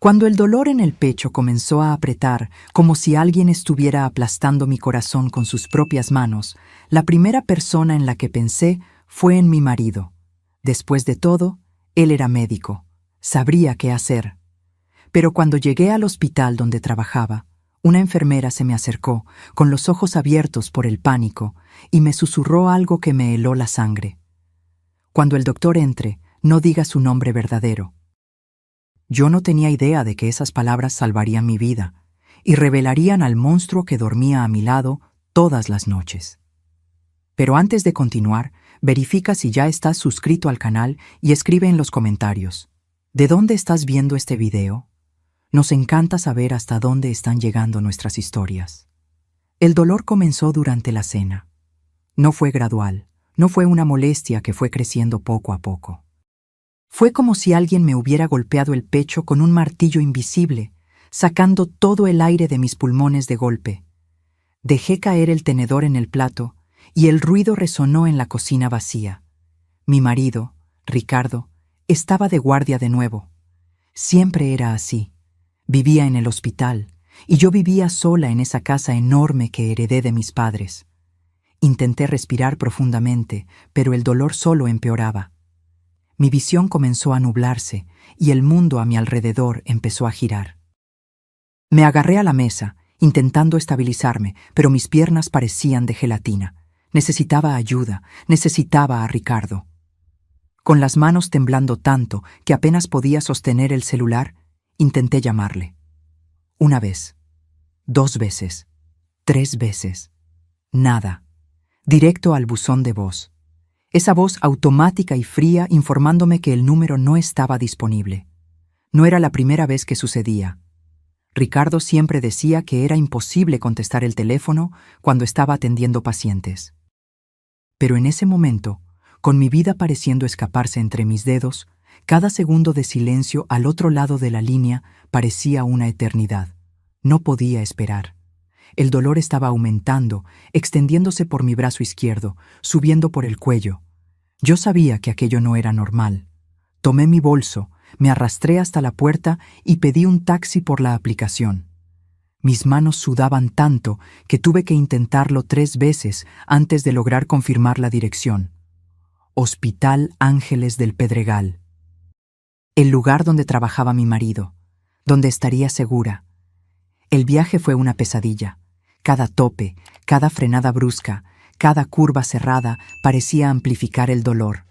Cuando el dolor en el pecho comenzó a apretar, como si alguien estuviera aplastando mi corazón con sus propias manos, la primera persona en la que pensé fue en mi marido. Después de todo, él era médico, sabría qué hacer. Pero cuando llegué al hospital donde trabajaba, una enfermera se me acercó, con los ojos abiertos por el pánico, y me susurró algo que me heló la sangre. Cuando el doctor entre, no diga su nombre verdadero. Yo no tenía idea de que esas palabras salvarían mi vida y revelarían al monstruo que dormía a mi lado todas las noches. Pero antes de continuar, verifica si ya estás suscrito al canal y escribe en los comentarios: ¿de dónde estás viendo este video? Nos encanta saber hasta dónde están llegando nuestras historias. El dolor comenzó durante la cena. No fue gradual, no fue una molestia que fue creciendo poco a poco. Fue como si alguien me hubiera golpeado el pecho con un martillo invisible, sacando todo el aire de mis pulmones de golpe. Dejé caer el tenedor en el plato y el ruido resonó en la cocina vacía. Mi marido, Ricardo, estaba de guardia de nuevo. Siempre era así. Vivía en el hospital y yo vivía sola en esa casa enorme que heredé de mis padres. Intenté respirar profundamente, pero el dolor solo empeoraba. Mi visión comenzó a nublarse y el mundo a mi alrededor empezó a girar. Me agarré a la mesa, intentando estabilizarme, pero mis piernas parecían de gelatina. Necesitaba ayuda, necesitaba a Ricardo. Con las manos temblando tanto que apenas podía sostener el celular, intenté llamarle. 1 vez, 2 veces, 3 veces. Nada. Directo al buzón de voz. Esa voz automática y fría informándome que el número no estaba disponible. No era la primera vez que sucedía. Ricardo siempre decía que era imposible contestar el teléfono cuando estaba atendiendo pacientes. Pero en ese momento, con mi vida pareciendo escaparse entre mis dedos, cada segundo de silencio al otro lado de la línea parecía una eternidad. No podía esperar. El dolor estaba aumentando, extendiéndose por mi brazo izquierdo, subiendo por el cuello. Yo sabía que aquello no era normal. Tomé mi bolso, me arrastré hasta la puerta y pedí un taxi por la aplicación. Mis manos sudaban tanto que tuve que intentarlo 3 veces antes de lograr confirmar la dirección. Hospital Ángeles del Pedregal. El lugar donde trabajaba mi marido, donde estaría segura. El viaje fue una pesadilla. Cada tope, cada frenada brusca, cada curva cerrada parecía amplificar el dolor.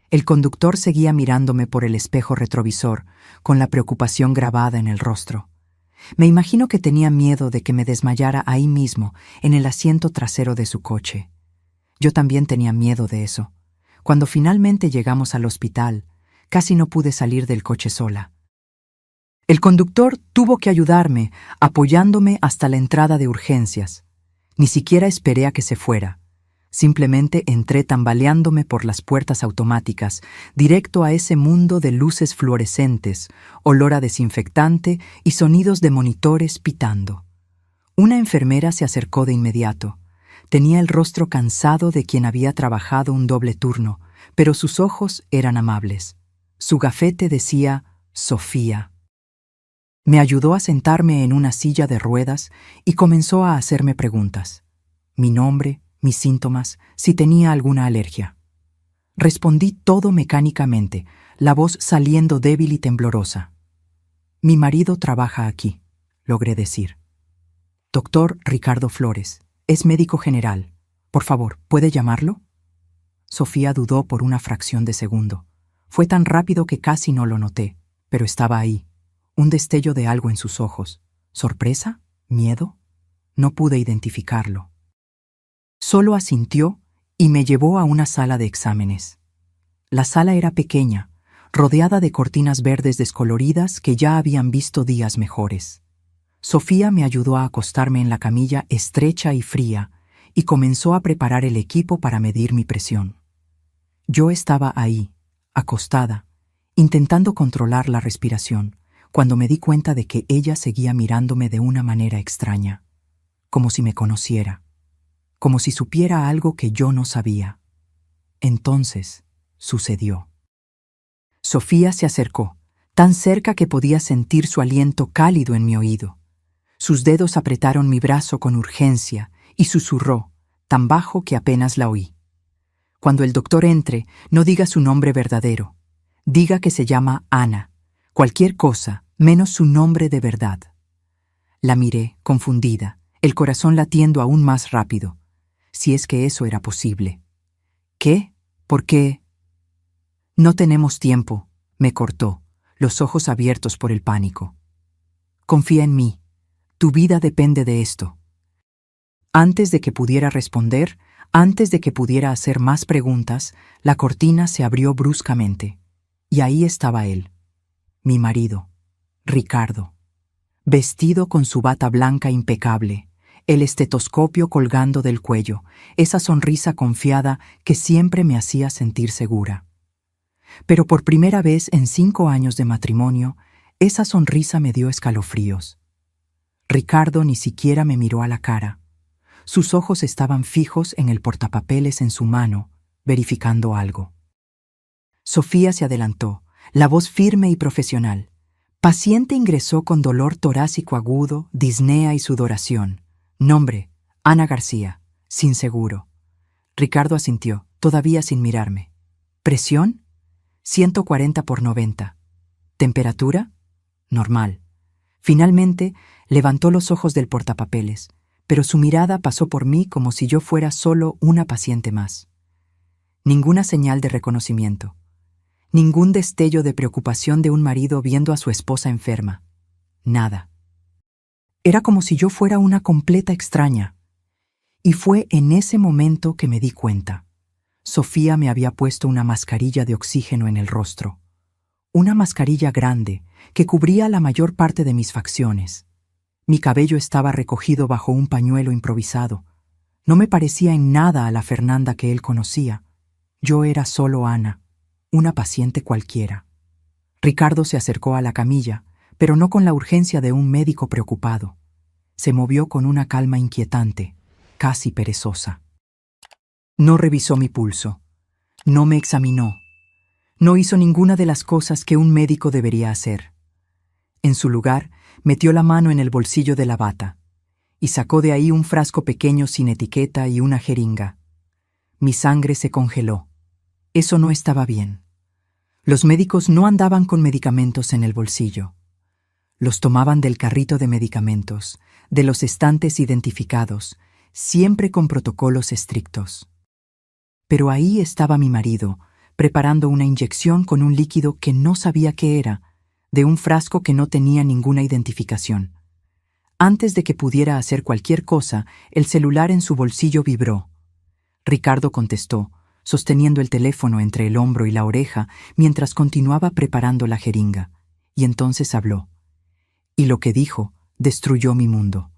El conductor seguía mirándome por el espejo retrovisor, con la preocupación grabada en el rostro. Me imagino que tenía miedo de que me desmayara ahí mismo, en el asiento trasero de su coche. Yo también tenía miedo de eso. Cuando finalmente llegamos al hospital, casi no pude salir del coche sola. El conductor tuvo que ayudarme, apoyándome hasta la entrada de urgencias. Ni siquiera esperé a que se fuera. Simplemente entré tambaleándome por las puertas automáticas, directo a ese mundo de luces fluorescentes, olor a desinfectante y sonidos de monitores pitando. Una enfermera se acercó de inmediato. Tenía el rostro cansado de quien había trabajado un doble turno, pero sus ojos eran amables. Su gafete decía Sofía. Me ayudó a sentarme en una silla de ruedas y comenzó a hacerme preguntas. Mi nombre, mis síntomas, si tenía alguna alergia. Respondí todo mecánicamente, la voz saliendo débil y temblorosa. Mi marido trabaja aquí, logré decir. Doctor Ricardo Flores, es médico general. Por favor, ¿puede llamarlo? Sofía dudó por una fracción de segundo. Fue tan rápido que casi no lo noté, pero estaba ahí. Un destello de algo en sus ojos. ¿Sorpresa? ¿Miedo? No pude identificarlo. Solo asintió y me llevó a una sala de exámenes. La sala era pequeña, rodeada de cortinas verdes descoloridas que ya habían visto días mejores. Sofía me ayudó a acostarme en la camilla estrecha y fría y comenzó a preparar el equipo para medir mi presión. Yo estaba ahí, acostada, intentando controlar la respiración, cuando me di cuenta de que ella seguía mirándome de una manera extraña, como si me conociera, como si supiera algo que yo no sabía. Entonces, sucedió. Sofía se acercó, tan cerca que podía sentir su aliento cálido en mi oído. Sus dedos apretaron mi brazo con urgencia y susurró, tan bajo que apenas la oí. Cuando el doctor entre, no diga su nombre verdadero. Diga que se llama Ana. Cualquier cosa, menos su nombre de verdad. La miré, confundida, el corazón latiendo aún más rápido, si es que eso era posible. ¿Qué? ¿Por qué? No tenemos tiempo, me cortó, los ojos abiertos por el pánico. Confía en mí. Tu vida depende de esto. Antes de que pudiera responder, antes de que pudiera hacer más preguntas, la cortina se abrió bruscamente. Y ahí estaba él, mi marido, Ricardo, vestido con su bata blanca impecable, el estetoscopio colgando del cuello, esa sonrisa confiada que siempre me hacía sentir segura. Pero por primera vez en 5 años de matrimonio, esa sonrisa me dio escalofríos. Ricardo ni siquiera me miró a la cara. Sus ojos estaban fijos en el portapapeles en su mano, verificando algo. Sofía se adelantó, la voz firme y profesional. Paciente ingresó con dolor torácico agudo, disnea y sudoración. Nombre, Ana García, sin seguro. Ricardo asintió, todavía sin mirarme. ¿Presión? 140/90. ¿Temperatura? Normal. Finalmente, levantó los ojos del portapapeles, pero su mirada pasó por mí como si yo fuera solo una paciente más. Ninguna señal de reconocimiento. Ningún destello de preocupación de un marido viendo a su esposa enferma. Nada. Era como si yo fuera una completa extraña. Y fue en ese momento que me di cuenta. Sofía me había puesto una mascarilla de oxígeno en el rostro. Una mascarilla grande que cubría la mayor parte de mis facciones. Mi cabello estaba recogido bajo un pañuelo improvisado. No me parecía en nada a la Fernanda que él conocía. Yo era solo Ana, una paciente cualquiera. Ricardo se acercó a la camilla, pero no con la urgencia de un médico preocupado. Se movió con una calma inquietante, casi perezosa. No revisó mi pulso. No me examinó. No hizo ninguna de las cosas que un médico debería hacer. En su lugar, metió la mano en el bolsillo de la bata y sacó de ahí un frasco pequeño sin etiqueta y una jeringa. Mi sangre se congeló. Eso no estaba bien. Los médicos no andaban con medicamentos en el bolsillo. Los tomaban del carrito de medicamentos, de los estantes identificados, siempre con protocolos estrictos. Pero ahí estaba mi marido, preparando una inyección con un líquido que no sabía qué era, de un frasco que no tenía ninguna identificación. Antes de que pudiera hacer cualquier cosa, el celular en su bolsillo vibró. Ricardo contestó, sosteniendo el teléfono entre el hombro y la oreja mientras continuaba preparando la jeringa, y entonces habló. Y lo que dijo destruyó mi mundo.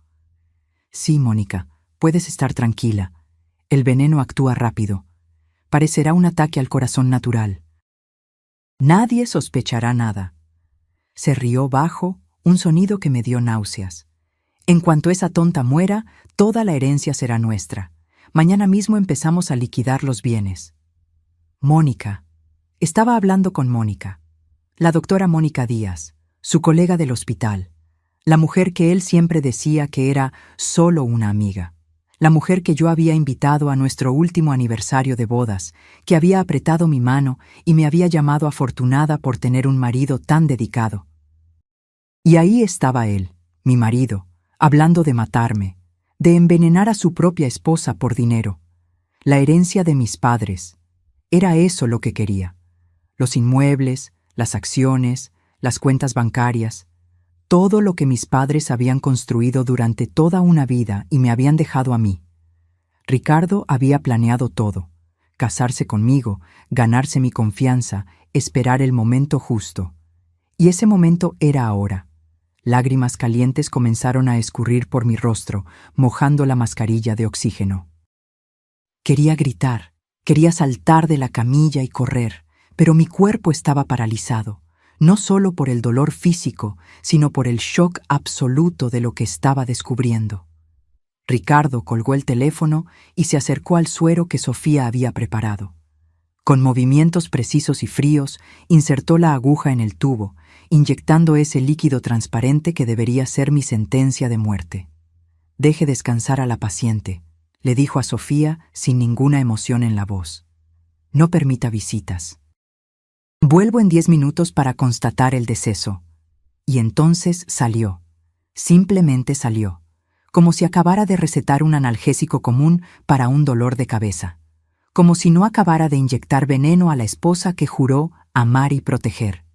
Sí, Mónica, puedes estar tranquila. El veneno actúa rápido. Parecerá un ataque al corazón natural. Nadie sospechará nada. Se rió bajo, un sonido que me dio náuseas. En cuanto esa tonta muera, toda la herencia será nuestra. Mañana mismo empezamos a liquidar los bienes. Mónica. Estaba hablando con Mónica. La doctora Mónica Díaz, su colega del hospital. La mujer que él siempre decía que era solo una amiga. La mujer que yo había invitado a nuestro último aniversario de bodas, que había apretado mi mano y me había llamado afortunada por tener un marido tan dedicado. Y ahí estaba él, mi marido, hablando de matarme, de envenenar a su propia esposa por dinero. La herencia de mis padres. Era eso lo que quería. Los inmuebles, las acciones, las cuentas bancarias, todo lo que mis padres habían construido durante toda una vida y me habían dejado a mí. Ricardo había planeado todo: casarse conmigo, ganarse mi confianza, esperar el momento justo. Y ese momento era ahora. Lágrimas calientes comenzaron a escurrir por mi rostro, mojando la mascarilla de oxígeno. Quería gritar, quería saltar de la camilla y correr, pero mi cuerpo estaba paralizado, no solo por el dolor físico, sino por el shock absoluto de lo que estaba descubriendo. Ricardo colgó el teléfono y se acercó al suero que Sofía había preparado. Con movimientos precisos y fríos, insertó la aguja en el tubo, inyectando ese líquido transparente que debería ser mi sentencia de muerte. «Deje descansar a la paciente», le dijo a Sofía sin ninguna emoción en la voz. «No permita visitas. Vuelvo en 10 minutos para constatar el deceso». Y entonces salió. Simplemente salió, como si acabara de recetar un analgésico común para un dolor de cabeza, como si no acabara de inyectar veneno a la esposa que juró amar y proteger.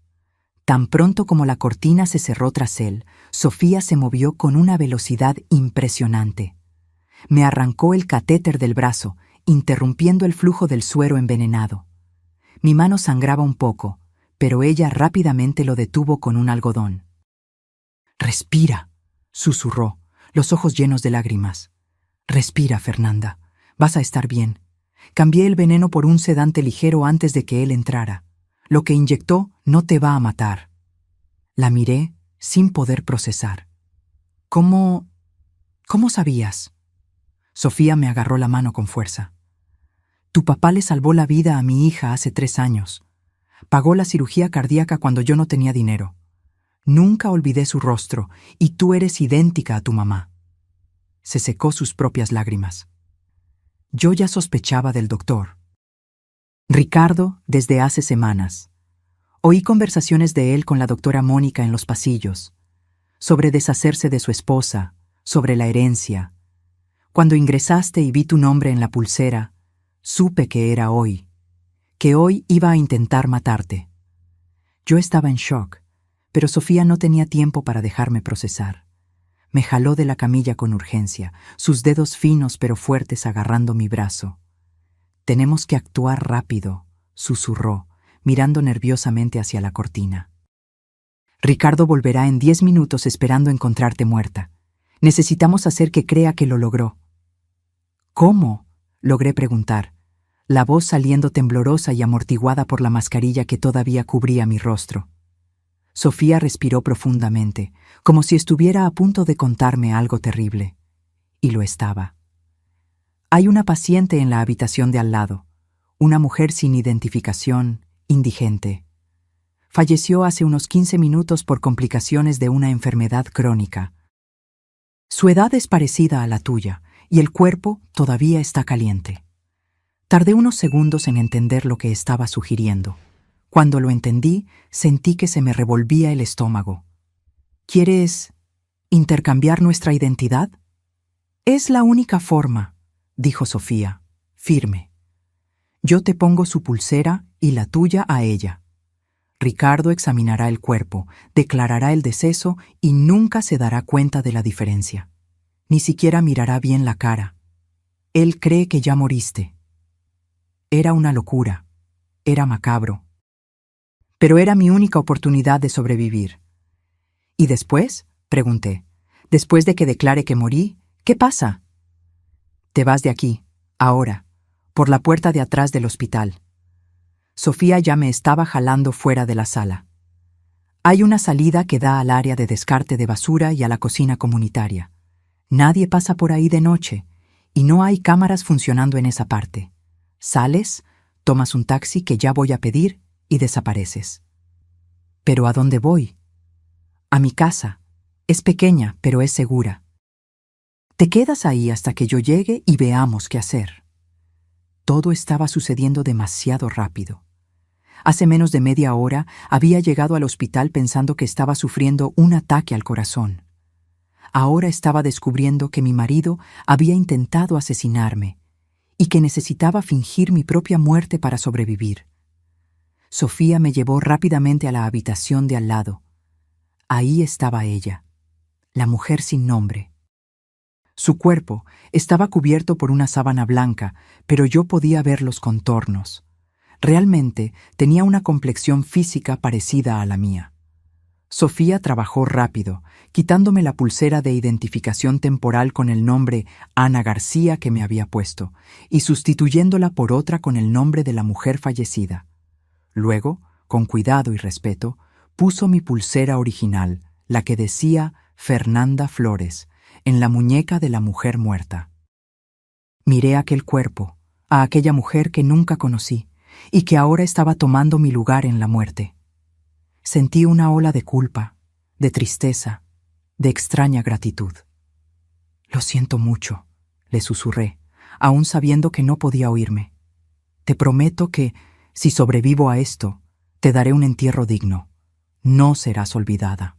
Tan pronto como la cortina se cerró tras él, Sofía se movió con una velocidad impresionante. Me arrancó el catéter del brazo, interrumpiendo el flujo del suero envenenado. Mi mano sangraba un poco, pero ella rápidamente lo detuvo con un algodón. «Respira», susurró, los ojos llenos de lágrimas. «Respira, Fernanda. Vas a estar bien. Cambié el veneno por un sedante ligero antes de que él entrara. Lo que inyectó no te va a matar». La miré sin poder procesar. «¿Cómo sabías?» Sofía me agarró la mano con fuerza. «Tu papá le salvó la vida a mi hija hace 3 años. Pagó la cirugía cardíaca cuando yo no tenía dinero. Nunca olvidé su rostro, y tú eres idéntica a tu mamá». Se secó sus propias lágrimas. Yo ya sospechaba del doctor. Ricardo, desde hace semanas. Oí conversaciones de él con la doctora Mónica en los pasillos, sobre deshacerse de su esposa, sobre la herencia. Cuando ingresaste y vi tu nombre en la pulsera, supe que era hoy, que hoy iba a intentar matarte. Yo estaba en shock, pero Sofía no tenía tiempo para dejarme procesar. Me jaló de la camilla con urgencia, sus dedos finos pero fuertes agarrando mi brazo. «Tenemos que actuar rápido», susurró, mirando nerviosamente hacia la cortina. «Ricardo volverá en 10 minutos esperando encontrarte muerta. Necesitamos hacer que crea que lo logró». «¿Cómo?», logré preguntar, la voz saliendo temblorosa y amortiguada por la mascarilla que todavía cubría mi rostro. Sofía respiró profundamente, como si estuviera a punto de contarme algo terrible. Y lo estaba. «Hay una paciente en la habitación de al lado, una mujer sin identificación, indigente. Falleció hace unos 15 minutos por complicaciones de una enfermedad crónica. Su edad es parecida a la tuya, y el cuerpo todavía está caliente». Tardé unos segundos en entender lo que estaba sugiriendo. Cuando lo entendí, sentí que se me revolvía el estómago. «¿Quieres intercambiar nuestra identidad?» «Es la única forma», dijo Sofía, firme. «Yo te pongo su pulsera y la tuya a ella. Ricardo examinará el cuerpo, declarará el deceso y nunca se dará cuenta de la diferencia. Ni siquiera mirará bien la cara. Él cree que ya moriste». Era una locura. Era macabro. Pero era mi única oportunidad de sobrevivir. «¿Y después?», pregunté. «Después de que declare que morí, ¿qué pasa?» «Te vas de aquí, ahora, por la puerta de atrás del hospital». Sofía ya me estaba jalando fuera de la sala. «Hay una salida que da al área de descarte de basura y a la cocina comunitaria. Nadie pasa por ahí de noche, y no hay cámaras funcionando en esa parte. Sales, tomas un taxi que ya voy a pedir y desapareces». «¿Pero a dónde voy?» «A mi casa. Es pequeña, pero es segura. Te quedas ahí hasta que yo llegue y veamos qué hacer». Todo estaba sucediendo demasiado rápido. Hace menos de media hora había llegado al hospital pensando que estaba sufriendo un ataque al corazón. Ahora estaba descubriendo que mi marido había intentado asesinarme y que necesitaba fingir mi propia muerte para sobrevivir. Sofía me llevó rápidamente a la habitación de al lado. Ahí estaba ella, la mujer sin nombre. Su cuerpo estaba cubierto por una sábana blanca, pero yo podía ver los contornos. Realmente tenía una complexión física parecida a la mía. Sofía trabajó rápido, quitándome la pulsera de identificación temporal con el nombre Ana García que me había puesto, y sustituyéndola por otra con el nombre de la mujer fallecida. Luego, con cuidado y respeto, puso mi pulsera original, la que decía Fernanda Flores, en la muñeca de la mujer muerta. Miré aquel cuerpo, a aquella mujer que nunca conocí, y que ahora estaba tomando mi lugar en la muerte. Sentí una ola de culpa, de tristeza, de extraña gratitud. «Lo siento mucho», le susurré, aún sabiendo que no podía oírme. «Te prometo que, si sobrevivo a esto, te daré un entierro digno. No serás olvidada».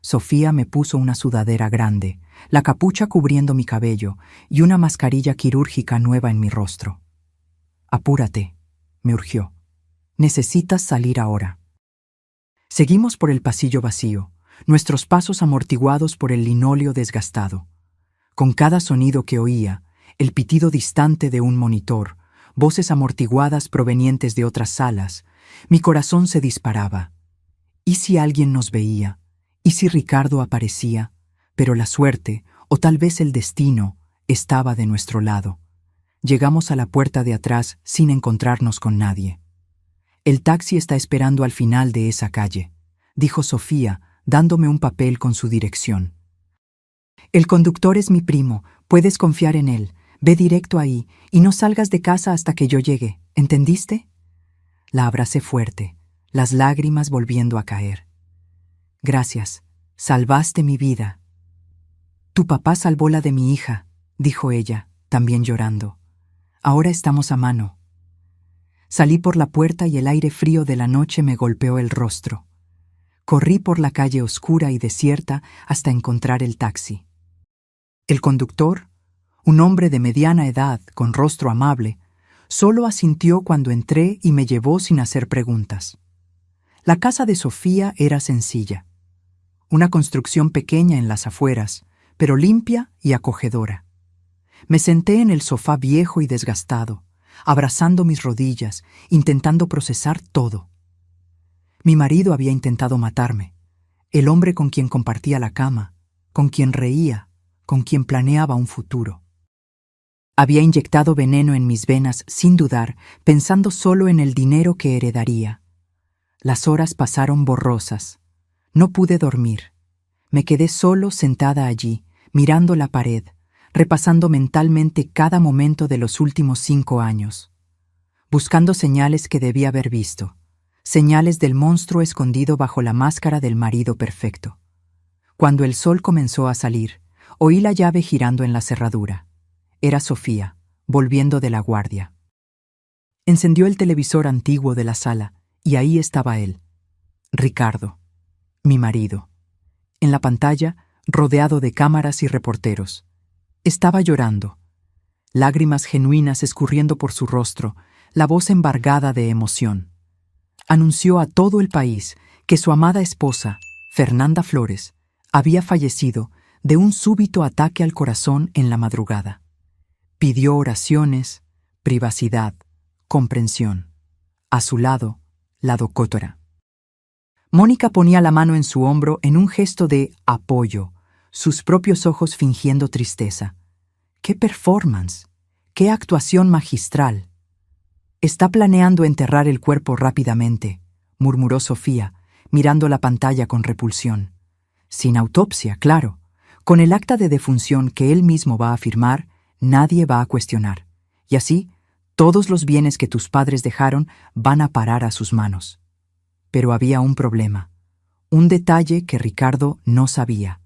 Sofía me puso una sudadera grande, la capucha cubriendo mi cabello y una mascarilla quirúrgica nueva en mi rostro. «Apúrate», me urgió. «Necesitas salir ahora». Seguimos por el pasillo vacío, nuestros pasos amortiguados por el linóleo desgastado. Con cada sonido que oía, el pitido distante de un monitor, voces amortiguadas provenientes de otras salas, mi corazón se disparaba. ¿Y si alguien nos veía? ¿Y si Ricardo aparecía? Pero la suerte, o tal vez el destino, estaba de nuestro lado. Llegamos a la puerta de atrás sin encontrarnos con nadie. «El taxi está esperando al final de esa calle», dijo Sofía, dándome un papel con su dirección. «El conductor es mi primo, puedes confiar en él. Ve directo ahí y no salgas de casa hasta que yo llegue, ¿entendiste?» La abracé fuerte, las lágrimas volviendo a caer. «Gracias, salvaste mi vida». «Tu papá salvó la de mi hija», dijo ella, también llorando. «Ahora estamos a mano». Salí por la puerta y el aire frío de la noche me golpeó el rostro. Corrí por la calle oscura y desierta hasta encontrar el taxi. El conductor, un hombre de mediana edad con rostro amable, solo asintió cuando entré y me llevó sin hacer preguntas. La casa de Sofía era sencilla. Una construcción pequeña en las afueras, pero limpia y acogedora. Me senté en el sofá viejo y desgastado, abrazando mis rodillas, intentando procesar todo. Mi marido había intentado matarme, el hombre con quien compartía la cama, con quien reía, con quien planeaba un futuro. Había inyectado veneno en mis venas sin dudar, pensando solo en el dinero que heredaría. Las horas pasaron borrosas. No pude dormir. Me quedé solo sentada allí, mirando la pared, repasando mentalmente cada momento de los últimos 5 años, buscando señales que debía haber visto, señales del monstruo escondido bajo la máscara del marido perfecto. Cuando el sol comenzó a salir, oí la llave girando en la cerradura. Era Sofía, volviendo de la guardia. Encendió el televisor antiguo de la sala, y ahí estaba él, Ricardo, mi marido. En la pantalla, rodeado de cámaras y reporteros. Estaba llorando, lágrimas genuinas escurriendo por su rostro, la voz embargada de emoción. Anunció a todo el país que su amada esposa, Fernanda Flores, había fallecido de un súbito ataque al corazón en la madrugada. Pidió oraciones, privacidad, comprensión. A su lado, la doctora. Mónica ponía la mano en su hombro en un gesto de apoyo, sus propios ojos fingiendo tristeza. ¡Qué performance! ¡Qué actuación magistral! «Está planeando enterrar el cuerpo rápidamente», murmuró Sofía, mirando la pantalla con repulsión. «Sin autopsia, claro. Con el acta de defunción que él mismo va a firmar, nadie va a cuestionar. Y así, todos los bienes que tus padres dejaron van a parar a sus manos». Pero había un problema, un detalle que Ricardo no sabía.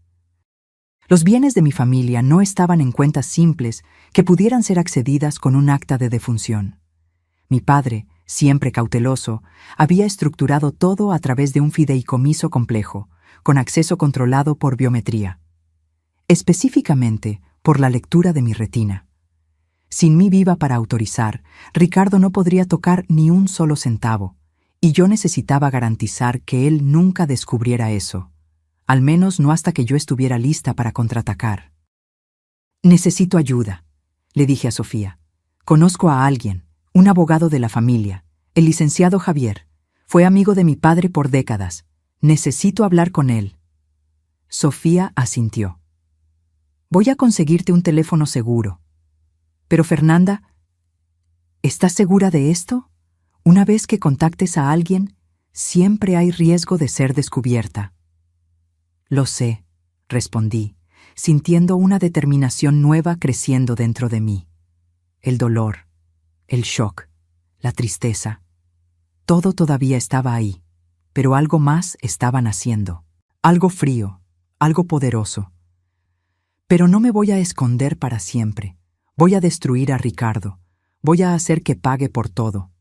Los bienes de mi familia no estaban en cuentas simples que pudieran ser accedidas con un acta de defunción. Mi padre, siempre cauteloso, había estructurado todo a través de un fideicomiso complejo, con acceso controlado por biometría. Específicamente, por la lectura de mi retina. Sin mí viva para autorizar, Ricardo no podría tocar ni un solo centavo, y yo necesitaba garantizar que él nunca descubriera eso, al menos no hasta que yo estuviera lista para contraatacar. «Necesito ayuda», le dije a Sofía. «Conozco a alguien, un abogado de la familia, el licenciado Javier. Fue amigo de mi padre por décadas. Necesito hablar con él». Sofía asintió. «Voy a conseguirte un teléfono seguro». «Pero Fernanda, ¿estás segura de esto? Una vez que contactes a alguien, siempre hay riesgo de ser descubierta». «Lo sé», respondí, sintiendo una determinación nueva creciendo dentro de mí. El dolor, el shock, la tristeza. Todo todavía estaba ahí, pero algo más estaba naciendo. Algo frío, algo poderoso. Pero no me voy a esconder para siempre. Voy a destruir a Ricardo. Voy a hacer que pague por todo.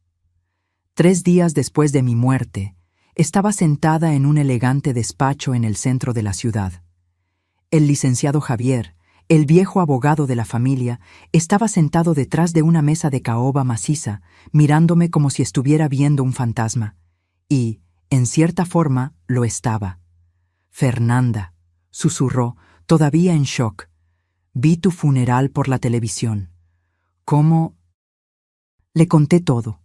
3 días después de mi muerte, estaba sentada en un elegante despacho en el centro de la ciudad. El licenciado Javier, el viejo abogado de la familia, estaba sentado detrás de una mesa de caoba maciza, mirándome como si estuviera viendo un fantasma. Y, en cierta forma, lo estaba. «Fernanda», susurró, todavía en shock. «Vi tu funeral por la televisión». «¿Cómo?» Le conté todo.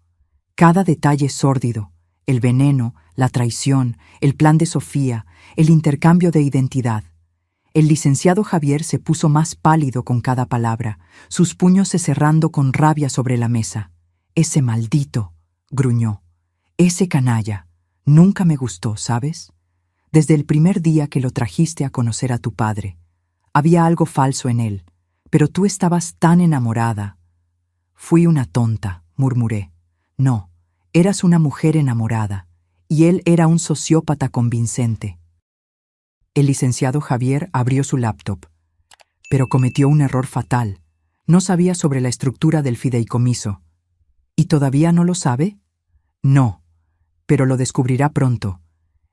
Cada detalle sórdido, el veneno, la traición, el plan de Sofía, el intercambio de identidad. El licenciado Javier se puso más pálido con cada palabra, sus puños se cerrando con rabia sobre la mesa. «Ese maldito», gruñó. «Ese canalla. Nunca me gustó, ¿sabes? Desde el primer día que lo trajiste a conocer a tu padre. Había algo falso en él, pero tú estabas tan enamorada». «Fui una tonta», murmuré. «No, eras una mujer enamorada, y él era un sociópata convincente». El licenciado Javier abrió su laptop, pero cometió un error fatal. No sabía sobre la estructura del fideicomiso. ¿Y todavía no lo sabe? No, pero lo descubrirá pronto.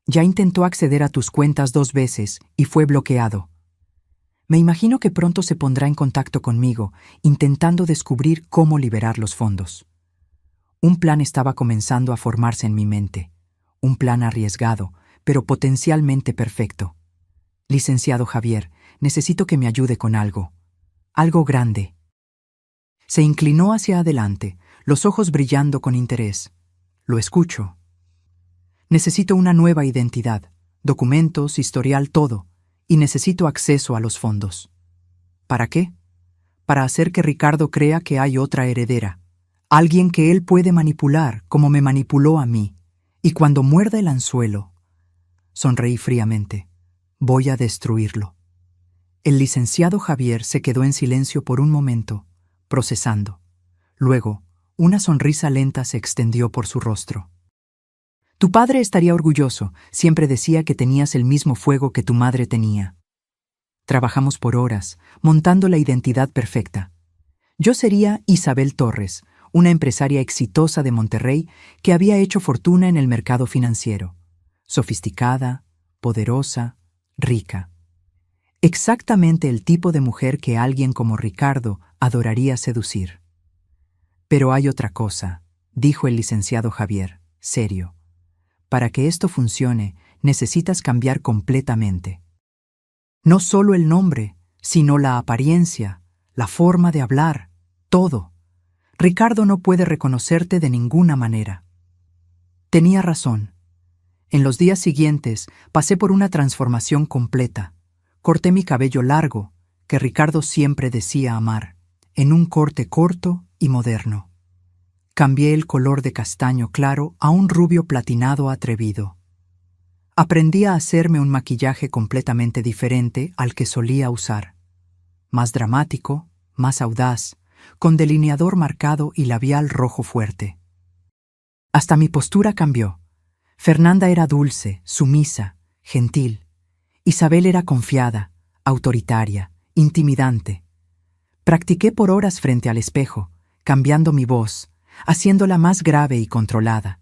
Ya intentó acceder a tus cuentas 2 veces y fue bloqueado. Me imagino que pronto se pondrá en contacto conmigo, intentando descubrir cómo liberar los fondos. Un plan estaba comenzando a formarse en mi mente. Un plan arriesgado, pero potencialmente perfecto. «Licenciado Javier, necesito que me ayude con algo. Algo grande». Se inclinó hacia adelante, los ojos brillando con interés. «Lo escucho». «Necesito una nueva identidad, documentos, historial, todo, y necesito acceso a los fondos». «¿Para qué?» «Para hacer que Ricardo crea que hay otra heredera. Alguien que él puede manipular, como me manipuló a mí. Y cuando muerda el anzuelo...» Sonreí fríamente. «Voy a destruirlo». El licenciado Javier se quedó en silencio por un momento, procesando. Luego, una sonrisa lenta se extendió por su rostro. «Tu padre estaría orgulloso. Siempre decía que tenías el mismo fuego que tu madre tenía». Trabajamos por horas, montando la identidad perfecta. Yo sería Isabel Torres, una empresaria exitosa de Monterrey que había hecho fortuna en el mercado financiero. Sofisticada, poderosa, rica. Exactamente el tipo de mujer que alguien como Ricardo adoraría seducir. «Pero hay otra cosa», dijo el licenciado Javier, serio. «Para que esto funcione, necesitas cambiar completamente. No solo el nombre, sino la apariencia, la forma de hablar, todo. Ricardo no puede reconocerte de ninguna manera». Tenía razón. En los días siguientes pasé por una transformación completa. Corté mi cabello largo, que Ricardo siempre decía amar, en un corte corto y moderno. Cambié el color de castaño claro a un rubio platinado atrevido. Aprendí a hacerme un maquillaje completamente diferente al que solía usar. Más dramático, más audaz, con delineador marcado y labial rojo fuerte. Hasta mi postura cambió. Fernanda era dulce, sumisa, gentil. Isabel era confiada, autoritaria, intimidante. Practiqué por horas frente al espejo, cambiando mi voz, haciéndola más grave y controlada.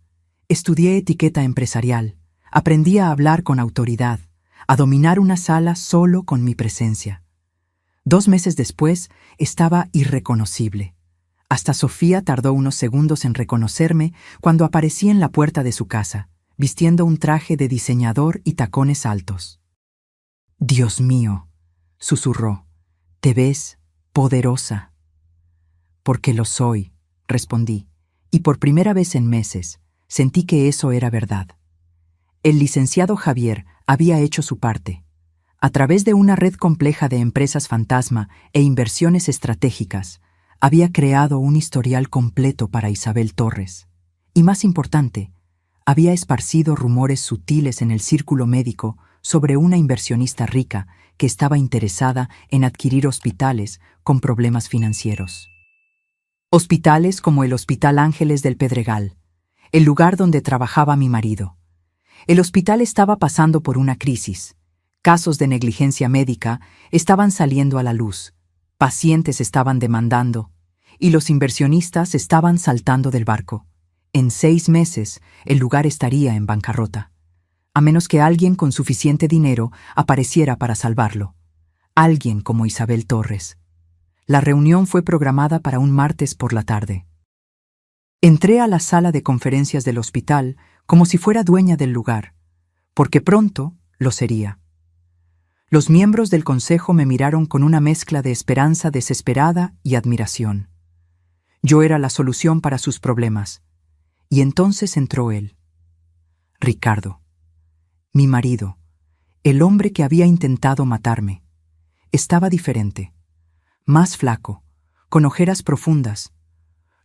Estudié etiqueta empresarial, aprendí a hablar con autoridad, a dominar una sala solo con mi presencia. 2 meses después estaba irreconocible. Hasta Sofía tardó unos segundos en reconocerme cuando aparecí en la puerta de su casa, vistiendo un traje de diseñador y tacones altos. «Dios mío», susurró, «te ves poderosa». «Porque lo soy», respondí, y por primera vez en meses sentí que eso era verdad. El licenciado Javier había hecho su parte. A través de una red compleja de empresas fantasma e inversiones estratégicas, había creado un historial completo para Isabel Torres. Y más importante, había esparcido rumores sutiles en el círculo médico sobre una inversionista rica que estaba interesada en adquirir hospitales con problemas financieros. Hospitales como el Hospital Ángeles del Pedregal, el lugar donde trabajaba mi marido. El hospital estaba pasando por una crisis. Casos de negligencia médica estaban saliendo a la luz, pacientes estaban demandando, y los inversionistas estaban saltando del barco. En 6 meses, el lugar estaría en bancarrota, a menos que alguien con suficiente dinero apareciera para salvarlo. Alguien como Isabel Torres. La reunión fue programada para un martes por la tarde. Entré a la sala de conferencias del hospital como si fuera dueña del lugar, porque pronto lo sería. Los miembros del consejo me miraron con una mezcla de esperanza desesperada y admiración. Yo era la solución para sus problemas. Y entonces entró él. Ricardo. Mi marido. El hombre que había intentado matarme. Estaba diferente. Más flaco, con ojeras profundas.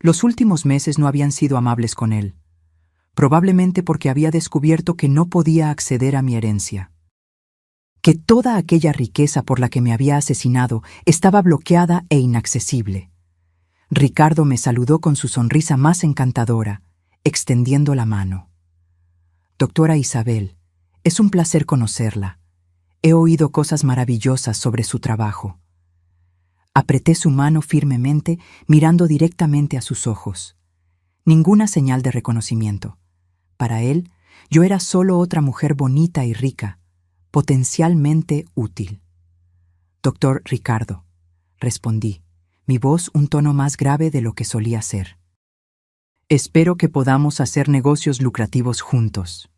Los últimos meses no habían sido amables con él. Probablemente porque había descubierto que no podía acceder a mi herencia. Que toda aquella riqueza por la que me había asesinado estaba bloqueada e inaccesible. Ricardo me saludó con su sonrisa más encantadora, extendiendo la mano. Doctora Isabel, es un placer conocerla. He oído cosas maravillosas sobre su trabajo. Apreté su mano firmemente, mirando directamente a sus ojos. Ninguna señal de reconocimiento. Para él, yo era solo otra mujer bonita y rica, potencialmente útil. Doctor Ricardo, respondí, mi voz un tono más grave de lo que solía ser. Espero que podamos hacer negocios lucrativos juntos.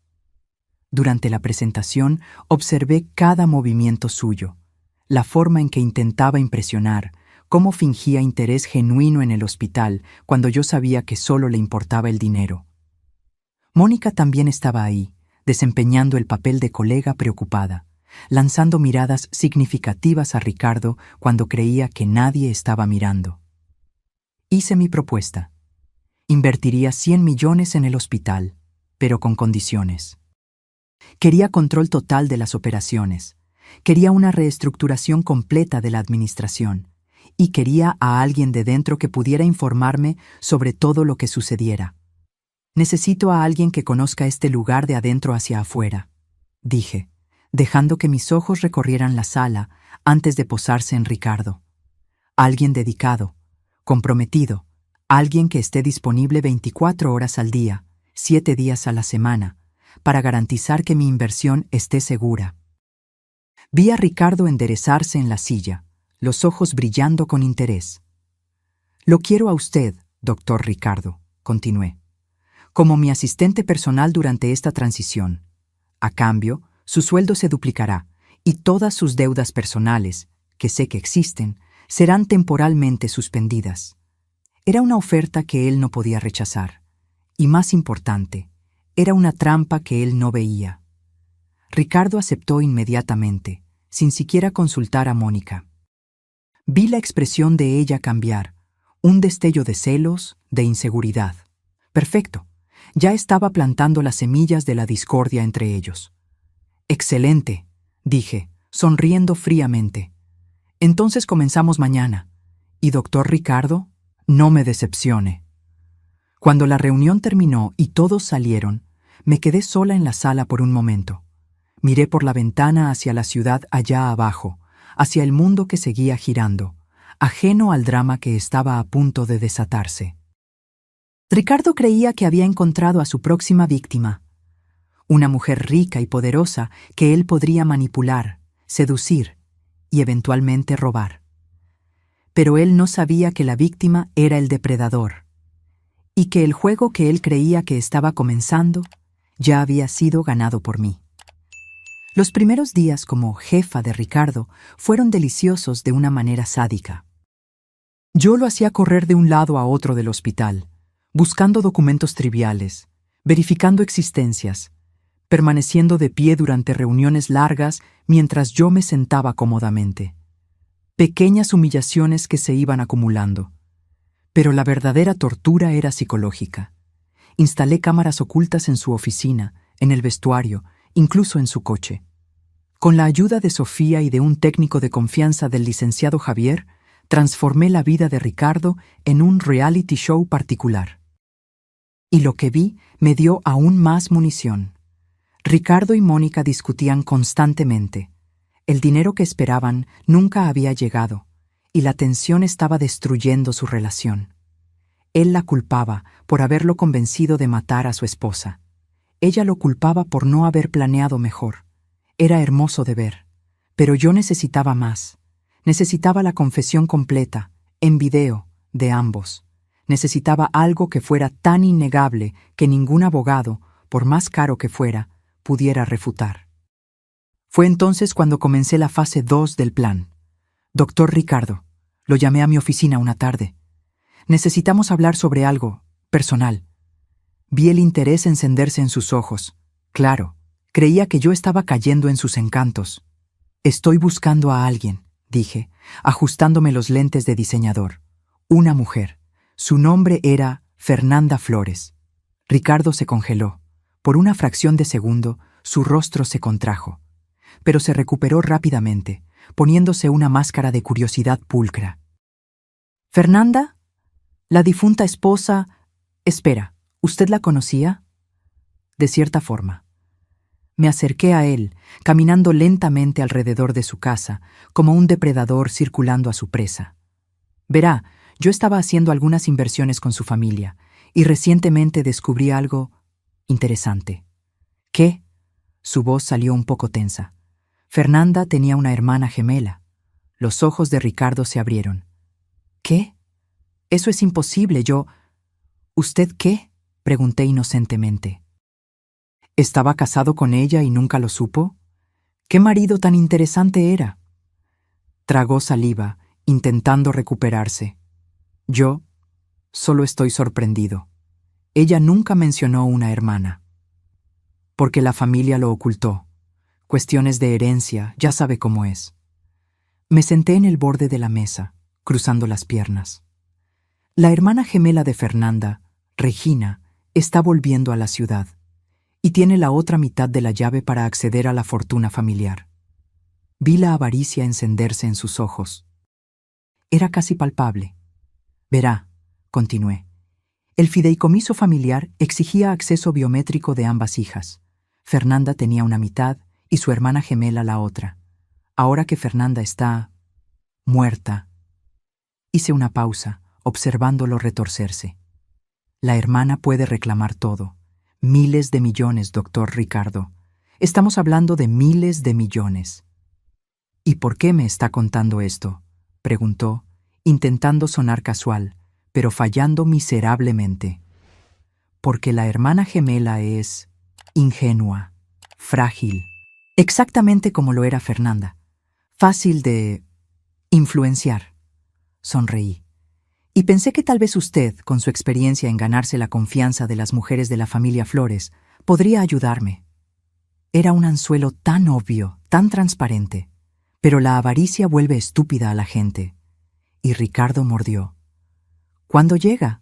Durante la presentación, observé cada movimiento suyo, la forma en que intentaba impresionar, cómo fingía interés genuino en el hospital cuando yo sabía que solo le importaba el dinero. Mónica también estaba ahí, desempeñando el papel de colega preocupada, lanzando miradas significativas a Ricardo cuando creía que nadie estaba mirando. Hice mi propuesta. Invertiría 100 millones en el hospital, pero con condiciones. Quería control total de las operaciones, quería una reestructuración completa de la administración, y quería a alguien de dentro que pudiera informarme sobre todo lo que sucediera. Necesito a alguien que conozca este lugar de adentro hacia afuera, dije, dejando que mis ojos recorrieran la sala antes de posarse en Ricardo. Alguien dedicado, comprometido, alguien que esté disponible 24 horas al día, 7 días a la semana, para garantizar que mi inversión esté segura. Vi a Ricardo enderezarse en la silla, los ojos brillando con interés. Lo quiero a usted, doctor Ricardo, continué, como mi asistente personal durante esta transición. A cambio, su sueldo se duplicará y todas sus deudas personales, que sé que existen, serán temporalmente suspendidas. Era una oferta que él no podía rechazar. Y más importante, era una trampa que él no veía. Ricardo aceptó inmediatamente, sin siquiera consultar a Mónica. Vi la expresión de ella cambiar, un destello de celos, de inseguridad. Perfecto, ya estaba plantando las semillas de la discordia entre ellos. Excelente, dije, sonriendo fríamente. Entonces comenzamos mañana. Y doctor Ricardo, no me decepcione. Cuando la reunión terminó y todos salieron, me quedé sola en la sala por un momento. Miré por la ventana hacia la ciudad allá abajo, hacia el mundo que seguía girando, ajeno al drama que estaba a punto de desatarse. Ricardo creía que había encontrado a su próxima víctima, una mujer rica y poderosa que él podría manipular, seducir y eventualmente robar. Pero él no sabía que la víctima era el depredador, y que el juego que él creía que estaba comenzando ya había sido ganado por mí. Los primeros días como jefa de Ricardo fueron deliciosos de una manera sádica. Yo lo hacía correr de un lado a otro del hospital, buscando documentos triviales, verificando existencias, permaneciendo de pie durante reuniones largas mientras yo me sentaba cómodamente. Pequeñas humillaciones que se iban acumulando. Pero la verdadera tortura era psicológica. Instalé cámaras ocultas en su oficina, en el vestuario, incluso en su coche. Con la ayuda de Sofía y de un técnico de confianza del licenciado Javier, transformé la vida de Ricardo en un reality show particular. Y lo que vi me dio aún más munición. Ricardo y Mónica discutían constantemente. El dinero que esperaban nunca había llegado, y la tensión estaba destruyendo su relación. Él la culpaba por haberlo convencido de matar a su esposa. Ella lo culpaba por no haber planeado mejor. Era hermoso de ver. Pero yo necesitaba más. Necesitaba la confesión completa, en video, de ambos. Necesitaba algo que fuera tan innegable que ningún abogado, por más caro que fuera, pudiera refutar. Fue entonces cuando comencé la fase 2 del plan. Doctor Ricardo, lo llamé a mi oficina una tarde. Necesitamos hablar sobre algo personal. Vi el interés encenderse en sus ojos. Claro, creía que yo estaba cayendo en sus encantos. Estoy buscando a alguien, dije, ajustándome los lentes de diseñador. Una mujer. Su nombre era Fernanda Flores. Ricardo se congeló. Por una fracción de segundo, su rostro se contrajo. Pero se recuperó rápidamente, poniéndose una máscara de curiosidad pulcra. ¿Fernanda? La difunta esposa... Espera, ¿usted la conocía? De cierta forma. Me acerqué a él, caminando lentamente alrededor de su casa, como un depredador circulando a su presa. Verá, yo estaba haciendo algunas inversiones con su familia, y recientemente descubrí algo interesante. ¿Qué? Su voz salió un poco tensa. Fernanda tenía una hermana gemela. Los ojos de Ricardo se abrieron. ¿Qué? Eso es imposible, yo... ¿Usted qué? Pregunté inocentemente. ¿Estaba casado con ella y nunca lo supo? ¿Qué marido tan interesante era? Tragó saliva, intentando recuperarse. Yo solo estoy sorprendido. Ella nunca mencionó una hermana. Porque la familia lo ocultó. Cuestiones de herencia, ya sabe cómo es. Me senté en el borde de la mesa, cruzando las piernas. La hermana gemela de Fernanda, Regina, está volviendo a la ciudad y tiene la otra mitad de la llave para acceder a la fortuna familiar. Vi la avaricia encenderse en sus ojos. Era casi palpable. Verá, continué. El fideicomiso familiar exigía acceso biométrico de ambas hijas. Fernanda tenía una mitad y su hermana gemela la otra. Ahora que Fernanda está... muerta. Hice una pausa, observándolo retorcerse. La hermana puede reclamar todo. Miles de millones, doctor Ricardo. Estamos hablando de miles de millones. ¿Y por qué me está contando esto?, preguntó, intentando sonar casual, pero fallando miserablemente. Porque la hermana gemela es ingenua, frágil, exactamente como lo era Fernanda. Fácil de influenciar. Sonreí. Y pensé que tal vez usted, con su experiencia en ganarse la confianza de las mujeres de la familia Flores, podría ayudarme. Era un anzuelo tan obvio, tan transparente, pero la avaricia vuelve estúpida a la gente. Y Ricardo mordió. ¿Cuándo llega?,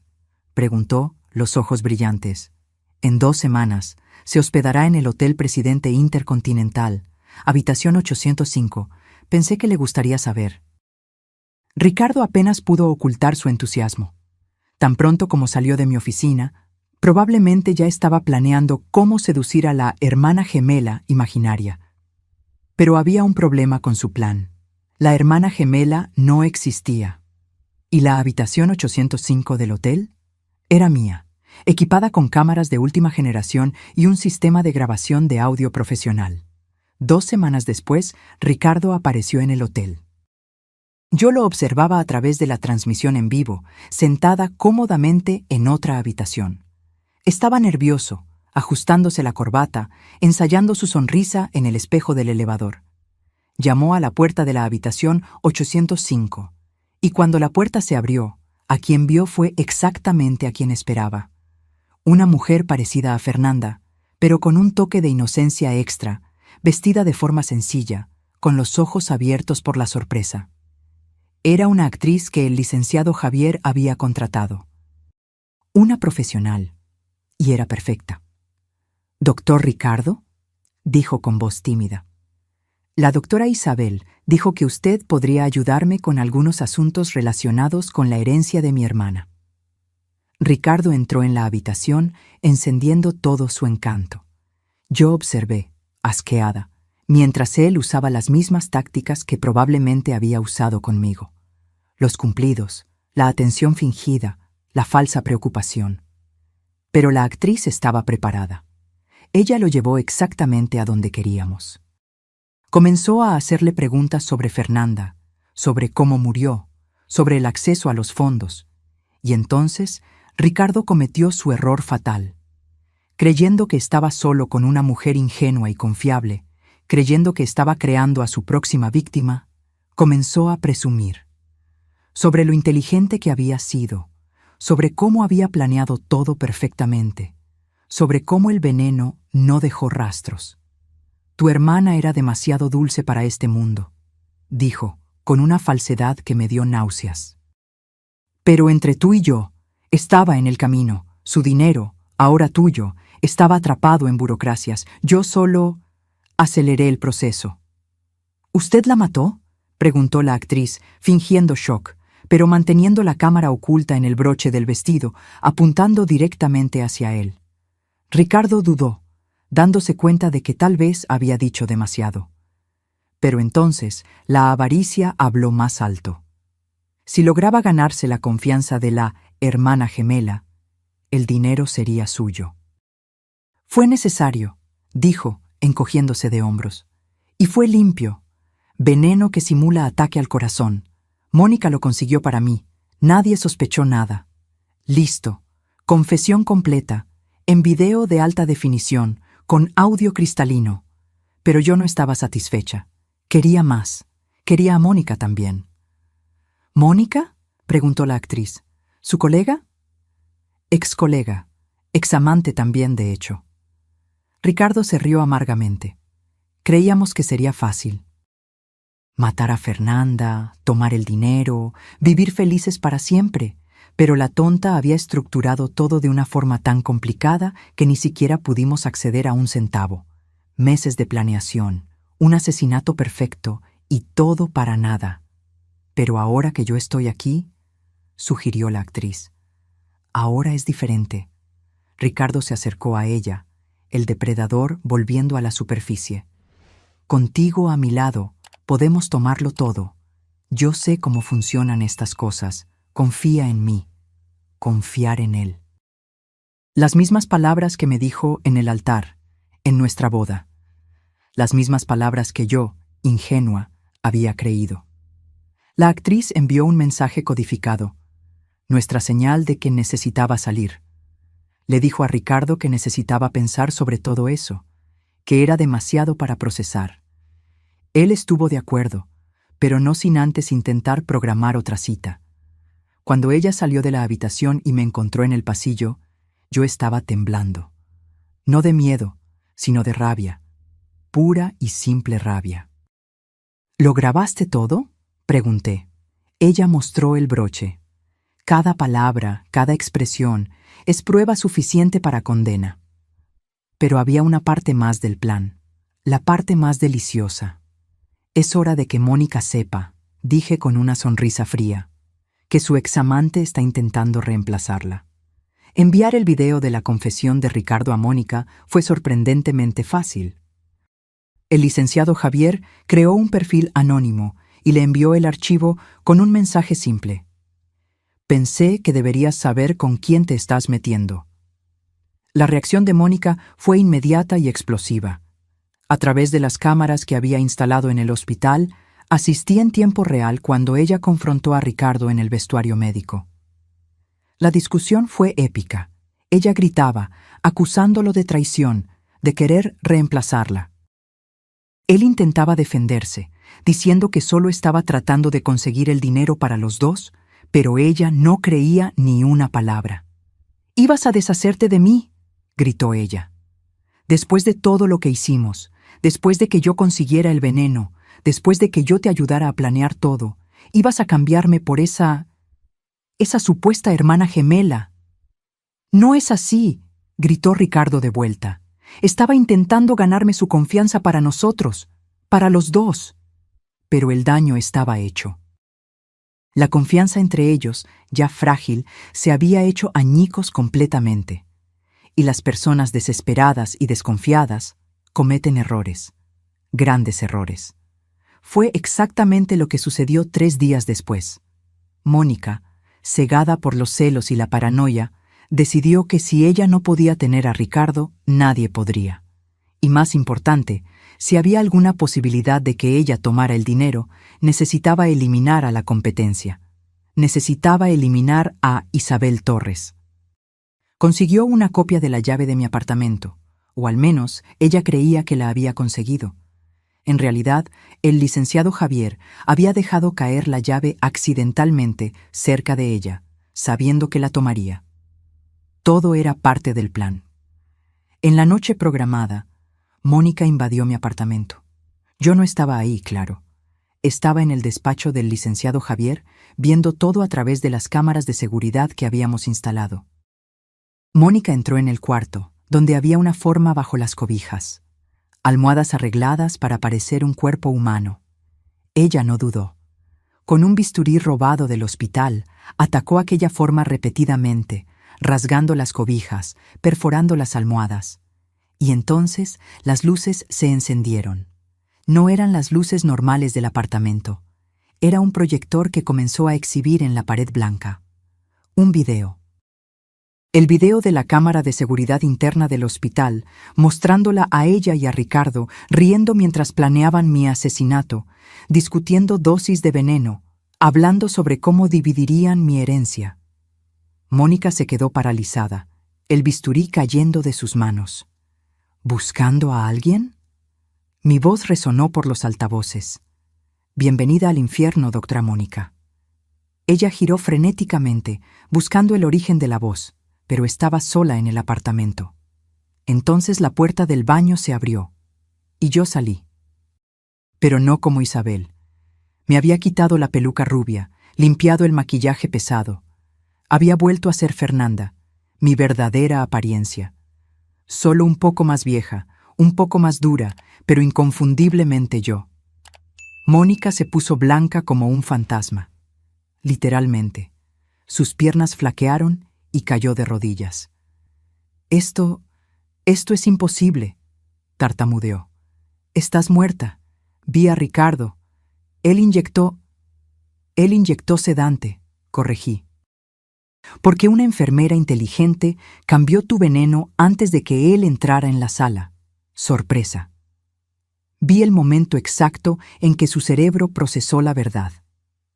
preguntó, los ojos brillantes. En 2 semanas. Se hospedará en el Hotel Presidente Intercontinental, habitación 805. Pensé que le gustaría saber. Ricardo apenas pudo ocultar su entusiasmo. Tan pronto como salió de mi oficina, probablemente ya estaba planeando cómo seducir a la hermana gemela imaginaria. Pero había un problema con su plan. La hermana gemela no existía. ¿Y la habitación 805 del hotel? Era mía, equipada con cámaras de última generación y un sistema de grabación de audio profesional. 2 semanas después, Ricardo apareció en el hotel. Yo lo observaba a través de la transmisión en vivo, sentada cómodamente en otra habitación. Estaba nervioso, ajustándose la corbata, ensayando su sonrisa en el espejo del elevador. Llamó a la puerta de la habitación 805, y cuando la puerta se abrió, a quien vio fue exactamente a quien esperaba. Una mujer parecida a Fernanda, pero con un toque de inocencia extra, vestida de forma sencilla, con los ojos abiertos por la sorpresa. Era una actriz que el licenciado Javier había contratado. Una profesional, y era perfecta. «¿Doctor Ricardo?», dijo con voz tímida. La doctora Isabel dijo que usted podría ayudarme con algunos asuntos relacionados con la herencia de mi hermana. Ricardo entró en la habitación, encendiendo todo su encanto. Yo observé, asqueada, mientras él usaba las mismas tácticas que probablemente había usado conmigo. Los cumplidos, la atención fingida, la falsa preocupación. Pero la actriz estaba preparada. Ella lo llevó exactamente a donde queríamos. Comenzó a hacerle preguntas sobre Fernanda, sobre cómo murió, sobre el acceso a los fondos. Y entonces Ricardo cometió su error fatal. Creyendo que estaba solo con una mujer ingenua y confiable, creyendo que estaba creando a su próxima víctima, comenzó a presumir. Sobre lo inteligente que había sido, sobre cómo había planeado todo perfectamente, sobre cómo el veneno no dejó rastros. Tu hermana era demasiado dulce para este mundo, dijo, con una falsedad que me dio náuseas. Pero entre tú y yo, estaba en el camino, su dinero, ahora tuyo, estaba atrapado en burocracias. Yo solo aceleré el proceso. ¿Usted la mató?, preguntó la actriz, fingiendo shock, pero manteniendo la cámara oculta en el broche del vestido, apuntando directamente hacia él. Ricardo dudó, dándose cuenta de que tal vez había dicho demasiado. Pero entonces la avaricia habló más alto. Si lograba ganarse la confianza de la hermana gemela, el dinero sería suyo. Fue necesario, dijo, encogiéndose de hombros. Y fue limpio. Veneno que simula ataque al corazón. Mónica lo consiguió para mí. Nadie sospechó nada. Listo. Confesión completa. En video de alta definición, con audio cristalino. Pero yo no estaba satisfecha. Quería más. Quería a Mónica también. ¿Mónica?, preguntó la actriz. ¿Su colega? Ex-colega. Ex-amante también, de hecho. Ricardo se rió amargamente. Creíamos que sería fácil. Matar a Fernanda, tomar el dinero, vivir felices para siempre. Pero la tonta había estructurado todo de una forma tan complicada que ni siquiera pudimos acceder a un centavo. Meses de planeación, un asesinato perfecto y todo para nada. Pero ahora que yo estoy aquí, sugirió la actriz. Ahora es diferente. Ricardo se acercó a ella, el depredador volviendo a la superficie. Contigo a mi lado, podemos tomarlo todo. Yo sé cómo funcionan estas cosas. Confía en mí. Confiar en él. Las mismas palabras que me dijo en el altar, en nuestra boda. Las mismas palabras que yo, ingenua, había creído. La actriz envió un mensaje codificado, nuestra señal de que necesitaba salir. Le dijo a Ricardo que necesitaba pensar sobre todo eso, que era demasiado para procesar. Él estuvo de acuerdo, pero no sin antes intentar programar otra cita. Cuando ella salió de la habitación y me encontró en el pasillo, yo estaba temblando. No de miedo, sino de rabia. Pura y simple rabia. ¿Lo grabaste todo?, pregunté. Ella mostró el broche. Cada palabra, cada expresión, es prueba suficiente para condena. Pero había una parte más del plan, la parte más deliciosa. Es hora de que Mónica sepa, dije con una sonrisa fría, que su examante está intentando reemplazarla. Enviar el video de la confesión de Ricardo a Mónica fue sorprendentemente fácil. El licenciado Javier creó un perfil anónimo y le envió el archivo con un mensaje simple. Pensé que deberías saber con quién te estás metiendo. La reacción de Mónica fue inmediata y explosiva. A través de las cámaras que había instalado en el hospital, asistí en tiempo real cuando ella confrontó a Ricardo en el vestuario médico. La discusión fue épica. Ella gritaba, acusándolo de traición, de querer reemplazarla. Él intentaba defenderse, diciendo que solo estaba tratando de conseguir el dinero para los dos, pero ella no creía ni una palabra. «¿Ibas a deshacerte de mí?», gritó ella. «Después de todo lo que hicimos, después de que yo consiguiera el veneno, después de que yo te ayudara a planear todo, ibas a cambiarme por esa supuesta hermana gemela». «No es así», gritó Ricardo de vuelta. «Estaba intentando ganarme su confianza para nosotros, para los dos. Pero el daño estaba hecho. La confianza entre ellos, ya frágil, se había hecho añicos completamente. Y las personas desesperadas y desconfiadas cometen errores, grandes errores. Fue exactamente lo que sucedió 3 días después. Mónica, cegada por los celos y la paranoia, decidió que si ella no podía tener a Ricardo, nadie podría. Y más importante, si había alguna posibilidad de que ella tomara el dinero, necesitaba eliminar a la competencia. Necesitaba eliminar a Isabel Torres. Consiguió una copia de la llave de mi apartamento, o al menos ella creía que la había conseguido. En realidad, el licenciado Javier había dejado caer la llave accidentalmente cerca de ella, sabiendo que la tomaría. Todo era parte del plan. En la noche programada, Mónica invadió mi apartamento. Yo no estaba ahí, claro. Estaba en el despacho del licenciado Javier, viendo todo a través de las cámaras de seguridad que habíamos instalado. Mónica entró en el cuarto, donde había una forma bajo las cobijas. Almohadas arregladas para parecer un cuerpo humano. Ella no dudó. Con un bisturí robado del hospital, atacó aquella forma repetidamente, rasgando las cobijas, perforando las almohadas. Y entonces las luces se encendieron. No eran las luces normales del apartamento. Era un proyector que comenzó a exhibir en la pared blanca. Un video. El video de la cámara de seguridad interna del hospital, mostrándola a ella y a Ricardo riendo mientras planeaban mi asesinato, discutiendo dosis de veneno, hablando sobre cómo dividirían mi herencia. Mónica se quedó paralizada, el bisturí cayendo de sus manos. ¿Buscando a alguien? Mi voz resonó por los altavoces. Bienvenida al infierno, doctora Mónica. Ella giró frenéticamente, buscando el origen de la voz, pero estaba sola en el apartamento. Entonces la puerta del baño se abrió, y yo salí. Pero no como Isabel. Me había quitado la peluca rubia, limpiado el maquillaje pesado. Había vuelto a ser Fernanda, mi verdadera apariencia. Solo un poco más vieja, un poco más dura, pero inconfundiblemente yo. Mónica se puso blanca como un fantasma. Literalmente. Sus piernas flaquearon y cayó de rodillas. Esto es imposible, tartamudeó. Estás muerta. Vi a Ricardo. Él inyectó sedante, corregí. Porque una enfermera inteligente cambió tu veneno antes de que él entrara en la sala. Sorpresa. Vi el momento exacto en que su cerebro procesó la verdad.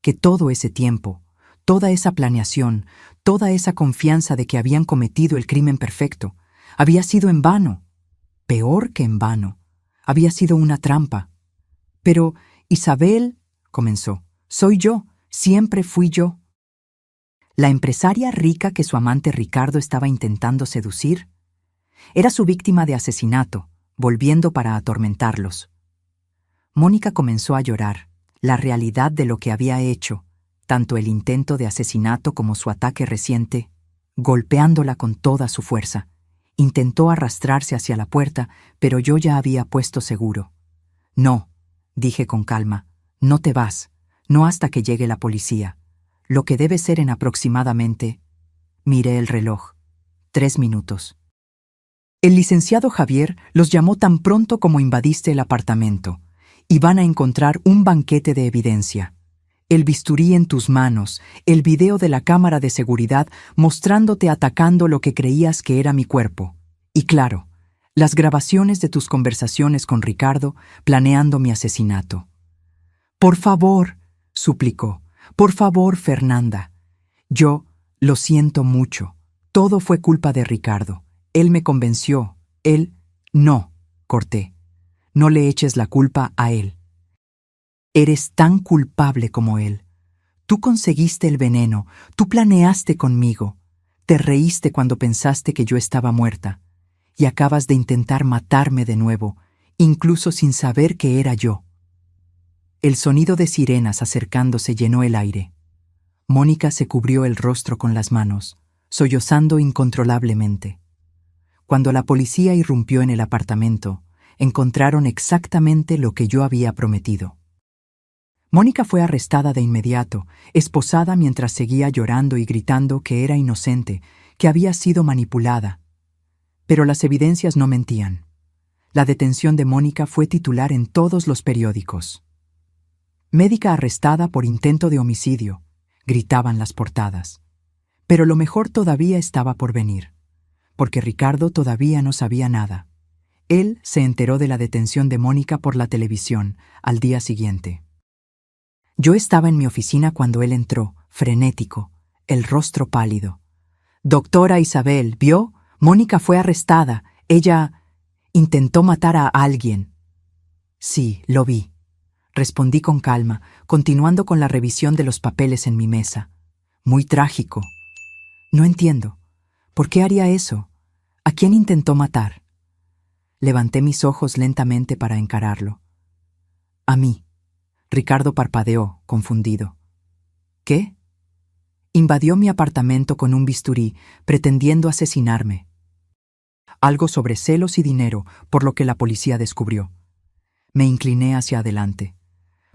Que todo ese tiempo, toda esa planeación, toda esa confianza de que habían cometido el crimen perfecto, había sido en vano. Peor que en vano. Había sido una trampa. Pero, Isabel, comenzó, soy yo, siempre fui yo. ¿La empresaria rica que su amante Ricardo estaba intentando seducir? Era su víctima de asesinato, volviendo para atormentarlos. Mónica comenzó a llorar, la realidad de lo que había hecho, tanto el intento de asesinato como su ataque reciente, golpeándola con toda su fuerza. Intentó arrastrarse hacia la puerta, pero yo ya había puesto seguro. No, dije con calma, no te vas, no hasta que llegue la policía. Lo que debe ser en aproximadamente... Miré el reloj. 3 minutos. El licenciado Javier los llamó tan pronto como invadiste el apartamento. Y van a encontrar un banquete de evidencia. El bisturí en tus manos, el video de la cámara de seguridad mostrándote atacando lo que creías que era mi cuerpo. Y claro, las grabaciones de tus conversaciones con Ricardo planeando mi asesinato. Por favor, suplicó. Por favor, Fernanda. Yo lo siento mucho. Todo fue culpa de Ricardo. Él me convenció. Él... No, corté. No le eches la culpa a él. Eres tan culpable como él. Tú conseguiste el veneno. Tú planeaste conmigo. Te reíste cuando pensaste que yo estaba muerta. Y acabas de intentar matarme de nuevo, incluso sin saber que era yo. El sonido de sirenas acercándose llenó el aire. Mónica se cubrió el rostro con las manos, sollozando incontrolablemente. Cuando la policía irrumpió en el apartamento, encontraron exactamente lo que yo había prometido. Mónica fue arrestada de inmediato, esposada mientras seguía llorando y gritando que era inocente, que había sido manipulada. Pero las evidencias no mentían. La detención de Mónica fue titular en todos los periódicos. Médica arrestada por intento de homicidio, gritaban las portadas. Pero lo mejor todavía estaba por venir, porque Ricardo todavía no sabía nada. Él se enteró de la detención de Mónica por la televisión al día siguiente. Yo estaba en mi oficina cuando él entró, frenético, el rostro pálido. «Doctora Isabel, ¿vio? Mónica fue arrestada. Ella intentó matar a alguien». «Sí, lo vi», respondí con calma, continuando con la revisión de los papeles en mi mesa. «Muy trágico. No entiendo. ¿Por qué haría eso? ¿A quién intentó matar?» Levanté mis ojos lentamente para encararlo. «A mí». Ricardo parpadeó, confundido. «¿Qué?» Invadió mi apartamento con un bisturí, pretendiendo asesinarme. Algo sobre celos y dinero, por lo que la policía descubrió. Me incliné hacia adelante.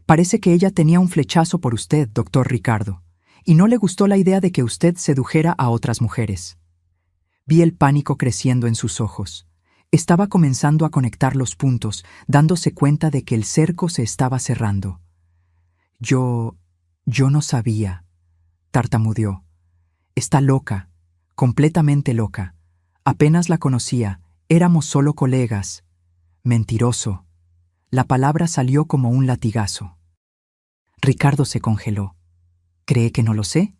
«Parece que ella tenía un flechazo por usted, doctor Ricardo, y no le gustó la idea de que usted sedujera a otras mujeres». Vi el pánico creciendo en sus ojos. Estaba comenzando a conectar los puntos, dándose cuenta de que el cerco se estaba cerrando. Yo no sabía», tartamudeó. «Está loca, completamente loca. Apenas la conocía, éramos solo colegas». «Mentiroso». La palabra salió como un latigazo. Ricardo se congeló. «¿Cree que no lo sé?»,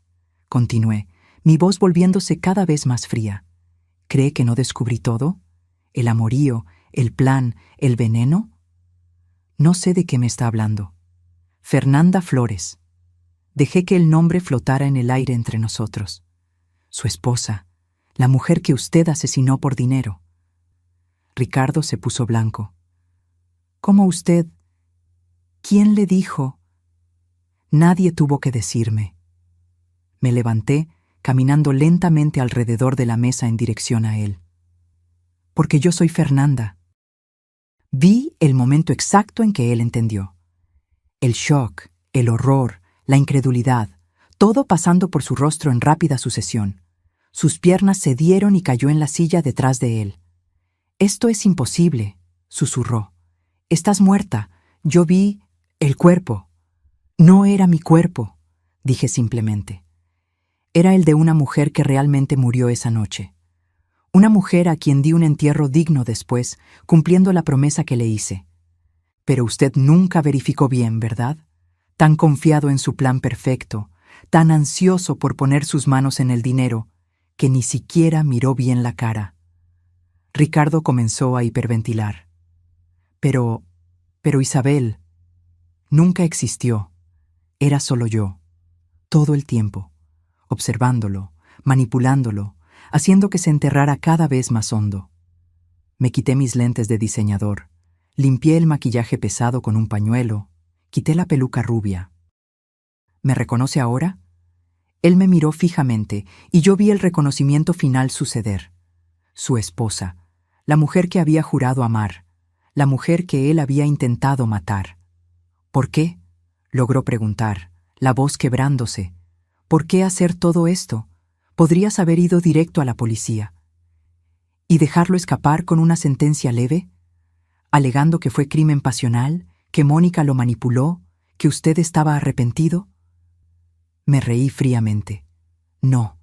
continué, mi voz volviéndose cada vez más fría. «¿Cree que no descubrí todo? ¿El amorío, el plan, el veneno?» «No sé de qué me está hablando». «Fernanda Flores». Dejé que el nombre flotara en el aire entre nosotros. «Su esposa, la mujer que usted asesinó por dinero». Ricardo se puso blanco. «¿Cómo usted? ¿Quién le dijo?» «Nadie tuvo que decirme». Me levanté, caminando lentamente alrededor de la mesa en dirección a él. «Porque yo soy Fernanda». Vi el momento exacto en que él entendió. El shock, el horror, la incredulidad, todo pasando por su rostro en rápida sucesión. Sus piernas cedieron y cayó en la silla detrás de él. «Esto es imposible», susurró. «Estás muerta. Yo vi el cuerpo». «No era mi cuerpo», dije simplemente. Era el de una mujer que realmente murió esa noche. Una mujer a quien di un entierro digno después, cumpliendo la promesa que le hice. Pero usted nunca verificó bien, ¿verdad? Tan confiado en su plan perfecto, tan ansioso por poner sus manos en el dinero, que ni siquiera miró bien la cara. Ricardo comenzó a hiperventilar. Pero Isabel, nunca existió. Era solo yo, todo el tiempo, observándolo, manipulándolo, haciendo que se enterrara cada vez más hondo. Me quité mis lentes de diseñador, limpié el maquillaje pesado con un pañuelo, quité la peluca rubia. ¿Me reconoce ahora? Él me miró fijamente y yo vi el reconocimiento final suceder. Su esposa, la mujer que había jurado amar, la mujer que él había intentado matar. ¿Por qué?, logró preguntar, la voz quebrándose. ¿Por qué hacer todo esto? Podrías haber ido directo a la policía. ¿Y dejarlo escapar con una sentencia leve? Alegando que fue crimen pasional, que Mónica lo manipuló, que usted estaba arrepentido. Me reí fríamente. No.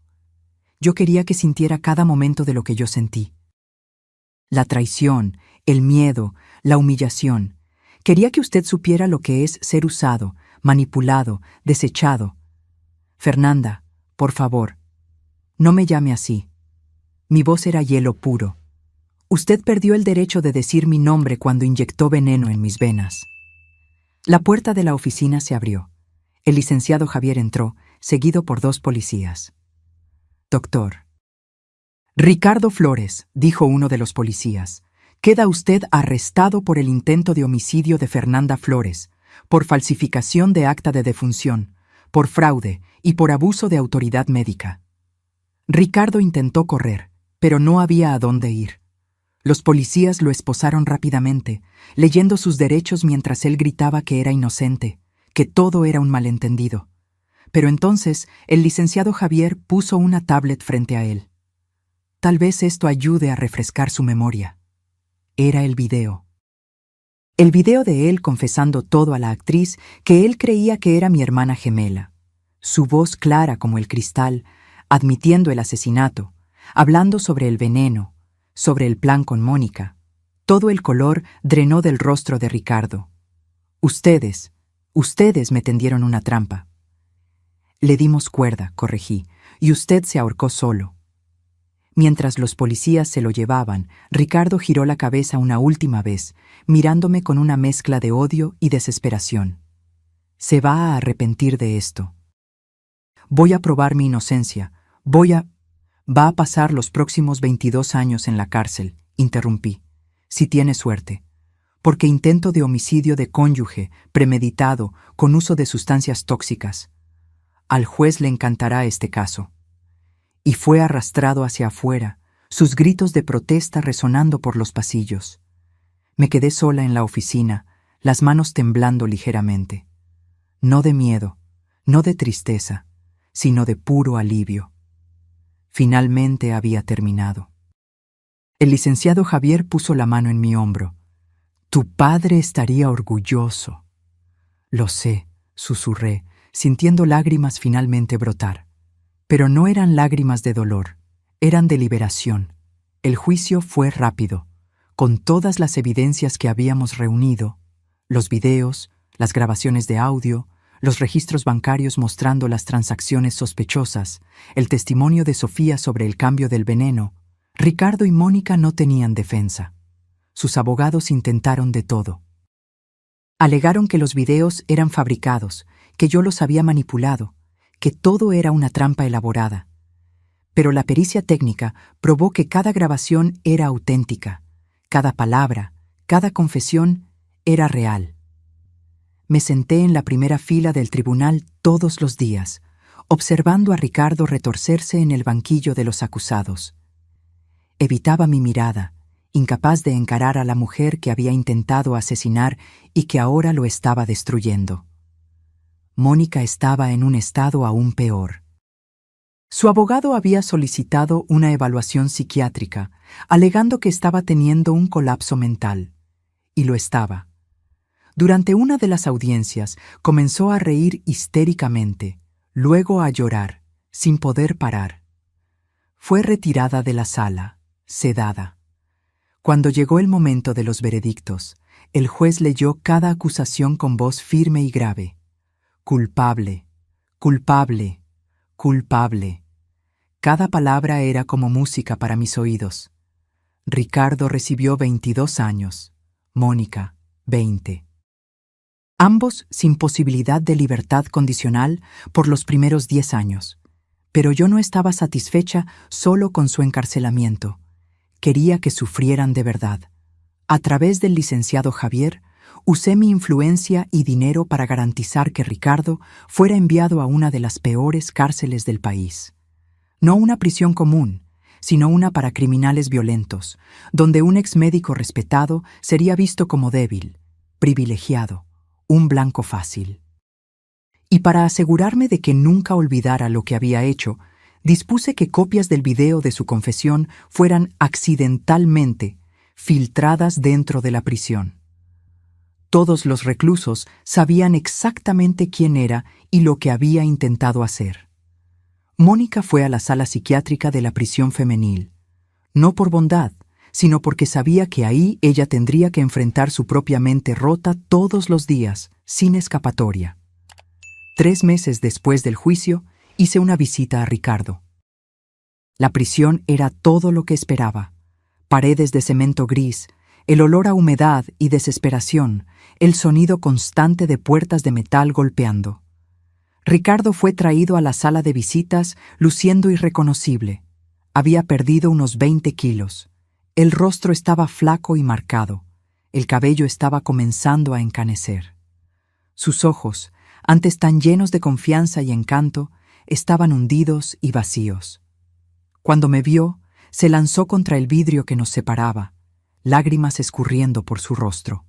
Yo quería que sintiera cada momento de lo que yo sentí. La traición, el miedo, la humillación. Quería que usted supiera lo que es ser usado, manipulado, desechado. Fernanda, por favor, no me llame así. Mi voz era hielo puro. Usted perdió el derecho de decir mi nombre cuando inyectó veneno en mis venas. La puerta de la oficina se abrió. El licenciado Javier entró, seguido por 2 policías. «Doctor». «Ricardo Flores», dijo uno de los policías, «queda usted arrestado por el intento de homicidio de Fernanda Flores, por falsificación de acta de defunción, por fraude y por abuso de autoridad médica». Ricardo intentó correr, pero no había a dónde ir. Los policías lo esposaron rápidamente, leyendo sus derechos mientras él gritaba que era inocente, que todo era un malentendido. Pero entonces el licenciado Javier puso una tablet frente a él. Tal vez esto ayude a refrescar su memoria. Era el video. El video de él confesando todo a la actriz que él creía que era mi hermana gemela. Su voz clara como el cristal, admitiendo el asesinato, hablando sobre el veneno, sobre el plan con Mónica. Todo el color drenó del rostro de Ricardo. Ustedes me tendieron una trampa. Le dimos cuerda, corregí, y usted se ahorcó solo. Mientras los policías se lo llevaban, Ricardo giró la cabeza una última vez, mirándome con una mezcla de odio y desesperación. Se va a arrepentir de esto. Voy a probar mi inocencia. Va a pasar los próximos 22 años en la cárcel, interrumpí, si tiene suerte. Porque intento de homicidio de cónyuge, premeditado, con uso de sustancias tóxicas. Al juez le encantará este caso. Y fue arrastrado hacia afuera, sus gritos de protesta resonando por los pasillos. Me quedé sola en la oficina, las manos temblando ligeramente. No de miedo, no de tristeza, sino de puro alivio. Finalmente había terminado. El licenciado Javier puso la mano en mi hombro. Tu padre estaría orgulloso. Lo sé, susurré, sintiendo lágrimas finalmente brotar. Pero no eran lágrimas de dolor, eran de liberación. El juicio fue rápido, con todas las evidencias que habíamos reunido, los videos, las grabaciones de audio, los registros bancarios mostrando las transacciones sospechosas, el testimonio de Sofía sobre el cambio del veneno. Ricardo y Mónica no tenían defensa. Sus abogados intentaron de todo. Alegaron que los videos eran fabricados, que yo los había manipulado, que todo era una trampa elaborada. Pero la pericia técnica probó que cada grabación era auténtica, cada palabra, cada confesión era real. Me senté en la primera fila del tribunal todos los días, observando a Ricardo retorcerse en el banquillo de los acusados. Evitaba mi mirada, incapaz de encarar a la mujer que había intentado asesinar y que ahora lo estaba destruyendo. Mónica estaba en un estado aún peor. Su abogado había solicitado una evaluación psiquiátrica, alegando que estaba teniendo un colapso mental. Y lo estaba. Durante una de las audiencias comenzó a reír histéricamente, luego a llorar, sin poder parar. Fue retirada de la sala, sedada. Cuando llegó el momento de los veredictos, el juez leyó cada acusación con voz firme y grave. Culpable, culpable, culpable. Cada palabra era como música para mis oídos. Ricardo recibió 22 años, Mónica, 20. Ambos sin posibilidad de libertad condicional por los primeros 10 años. Pero yo no estaba satisfecha solo con su encarcelamiento. Quería que sufrieran de verdad. A través del licenciado Javier, usé mi influencia y dinero para garantizar que Ricardo fuera enviado a una de las peores cárceles del país. No una prisión común, sino una para criminales violentos, donde un exmédico respetado sería visto como débil, privilegiado, un blanco fácil. Y para asegurarme de que nunca olvidara lo que había hecho, dispuse que copias del video de su confesión fueran accidentalmente filtradas dentro de la prisión. Todos los reclusos sabían exactamente quién era y lo que había intentado hacer. Mónica fue a la sala psiquiátrica de la prisión femenil, no por bondad, sino porque sabía que ahí ella tendría que enfrentar su propia mente rota todos los días, sin escapatoria. 3 meses después del juicio, hice una visita a Ricardo. La prisión era todo lo que esperaba. Paredes de cemento gris, el olor a humedad y desesperación, el sonido constante de puertas de metal golpeando. Ricardo fue traído a la sala de visitas luciendo irreconocible. Había perdido unos 20 kilos. El rostro estaba flaco y marcado. El cabello estaba comenzando a encanecer. Sus ojos, antes tan llenos de confianza y encanto, estaban hundidos y vacíos. Cuando me vio, se lanzó contra el vidrio que nos separaba. lágrimas escurriendo por su rostro.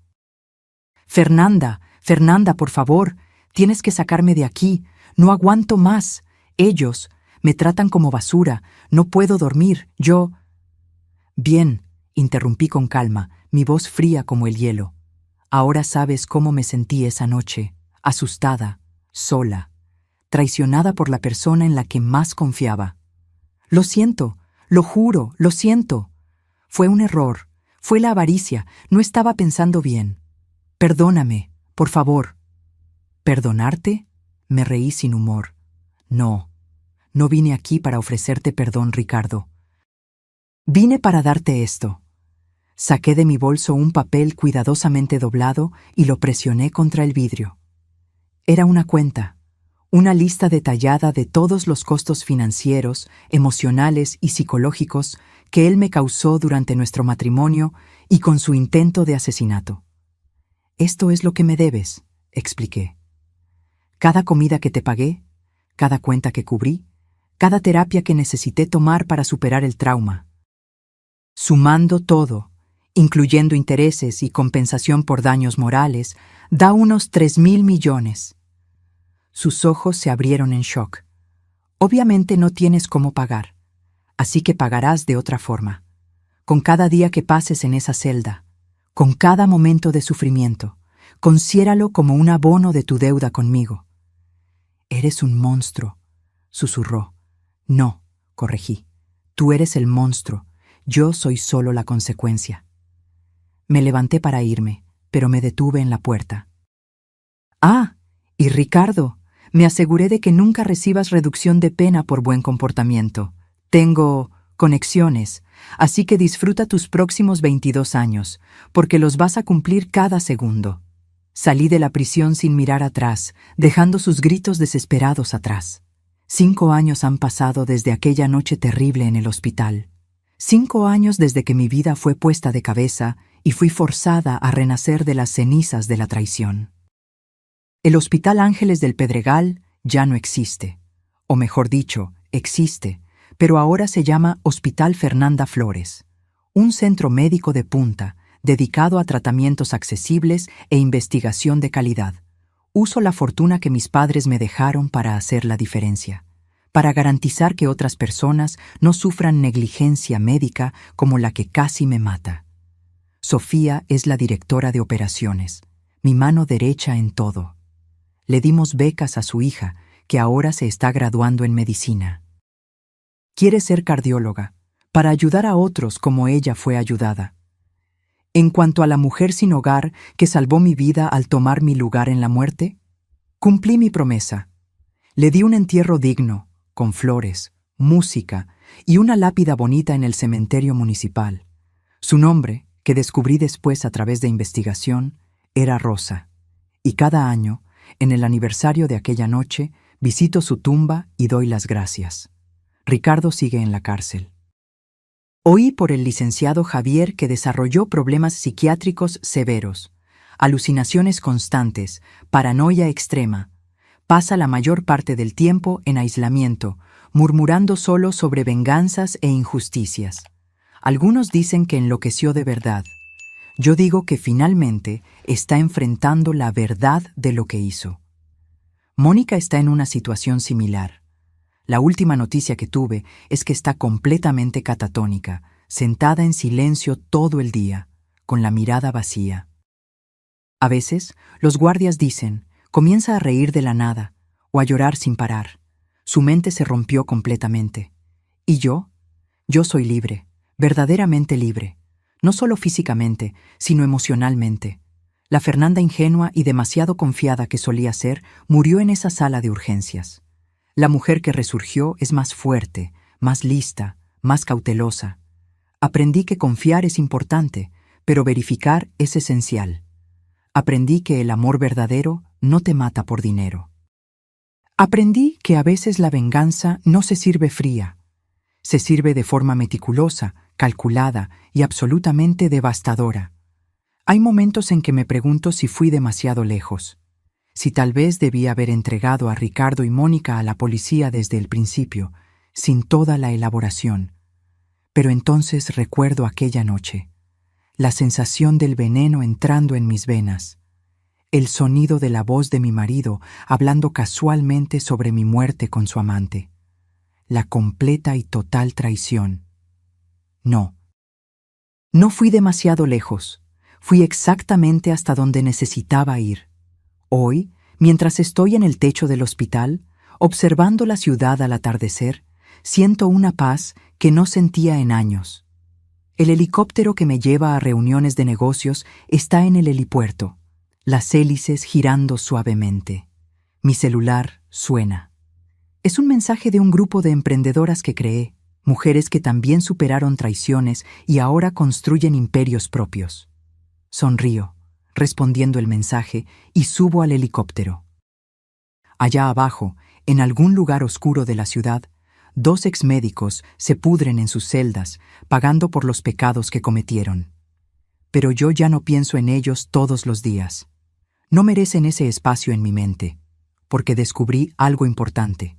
Fernanda, Fernanda, por favor, tienes que sacarme de aquí. No aguanto más. Ellos me tratan como basura. No puedo dormir. Yo... Bien, interrumpí con calma, mi voz fría como el hielo. Ahora sabes cómo me sentí esa noche, asustada, sola, traicionada por la persona en la que más confiaba. Lo siento, lo juro, lo siento. Fue un error, fue la avaricia, no estaba pensando bien. Perdóname, por favor. ¿Perdonarte? Me reí sin humor. No, no vine aquí para ofrecerte perdón, Ricardo. Vine para darte esto. Saqué de mi bolso un papel cuidadosamente doblado y lo presioné contra el vidrio. Era una cuenta, una lista detallada de todos los costos financieros, emocionales y psicológicos que él me causó durante nuestro matrimonio y con su intento de asesinato. Esto es lo que me debes, expliqué. Cada comida que te pagué, cada cuenta que cubrí, cada terapia que necesité tomar para superar el trauma. Sumando todo, incluyendo intereses y compensación por daños morales, da unos 3.000 millones. Sus ojos se abrieron en shock. Obviamente no tienes cómo pagar, así que pagarás de otra forma. Con cada día que pases en esa celda, con cada momento de sufrimiento, considéralo como un abono de tu deuda conmigo. Eres un monstruo, susurró. No, corregí. Tú eres el monstruo, yo soy solo la consecuencia. Me levanté para irme, pero me detuve en la puerta. Ah, y Ricardo, me aseguré de que nunca recibas reducción de pena por buen comportamiento. Tengo conexiones, así que disfruta tus próximos 22 años, porque los vas a cumplir cada segundo. Salí de la prisión sin mirar atrás, dejando sus gritos desesperados atrás. 5 años han pasado desde aquella noche terrible en el hospital. 5 años desde que mi vida fue puesta de cabeza y fui forzada a renacer de las cenizas de la traición. El Hospital Ángeles del Pedregal ya no existe, o mejor dicho, existe, pero ahora se llama Hospital Fernanda Flores, un centro médico de punta dedicado a tratamientos accesibles e investigación de calidad. Uso la fortuna que mis padres me dejaron para hacer la diferencia, para garantizar que otras personas no sufran negligencia médica como la que casi me mata. Sofía es la directora de operaciones, mi mano derecha en todo. Le dimos becas a su hija, que ahora se está graduando en medicina. Quiere ser cardióloga, para ayudar a otros como ella fue ayudada. En cuanto a la mujer sin hogar que salvó mi vida al tomar mi lugar en la muerte, cumplí mi promesa. Le di un entierro digno, con flores, música y una lápida bonita en el cementerio municipal. Su nombre, que descubrí después a través de investigación, era Rosa. Y cada año, en el aniversario de aquella noche, visito su tumba y doy las gracias. Ricardo sigue en la cárcel. Oí por el licenciado Javier que desarrolló problemas psiquiátricos severos, alucinaciones constantes, paranoia extrema. Pasa la mayor parte del tiempo en aislamiento, murmurando solo sobre venganzas e injusticias. Algunos dicen que enloqueció de verdad. Yo digo que finalmente está enfrentando la verdad de lo que hizo. Mónica está en una situación similar. La última noticia que tuve es que está completamente catatónica, sentada en silencio todo el día, con la mirada vacía. A veces, los guardias dicen, comienza a reír de la nada, o a llorar sin parar. Su mente se rompió completamente. ¿Y yo? Yo soy libre, verdaderamente libre. No solo físicamente, sino emocionalmente. La Fernanda ingenua y demasiado confiada que solía ser, murió en esa sala de urgencias. La mujer que resurgió es más fuerte, más lista, más cautelosa. Aprendí que confiar es importante, pero verificar es esencial. Aprendí que el amor verdadero no te mata por dinero. Aprendí que a veces la venganza no se sirve fría. Se sirve de forma meticulosa, calculada y absolutamente devastadora. Hay momentos en que me pregunto si fui demasiado lejos, si tal vez debía haber entregado a Ricardo y Mónica a la policía desde el principio, sin toda la elaboración. Pero entonces recuerdo aquella noche, la sensación del veneno entrando en mis venas, el sonido de la voz de mi marido hablando casualmente sobre mi muerte con su amante, la completa y total traición. No. No fui demasiado lejos. Fui exactamente hasta donde necesitaba ir. Hoy, mientras estoy en el techo del hospital, observando la ciudad al atardecer, siento una paz que no sentía en años. El helicóptero que me lleva a reuniones de negocios está en el helipuerto, las hélices girando suavemente. Mi celular suena. Es un mensaje de un grupo de emprendedoras que creé, mujeres que también superaron traiciones y ahora construyen imperios propios. Sonrío, respondiendo el mensaje, y subo al helicóptero. Allá abajo, en algún lugar oscuro de la ciudad, 2 exmédicos se pudren en sus celdas, pagando por los pecados que cometieron. Pero yo ya no pienso en ellos todos los días. No merecen ese espacio en mi mente, porque descubrí algo importante.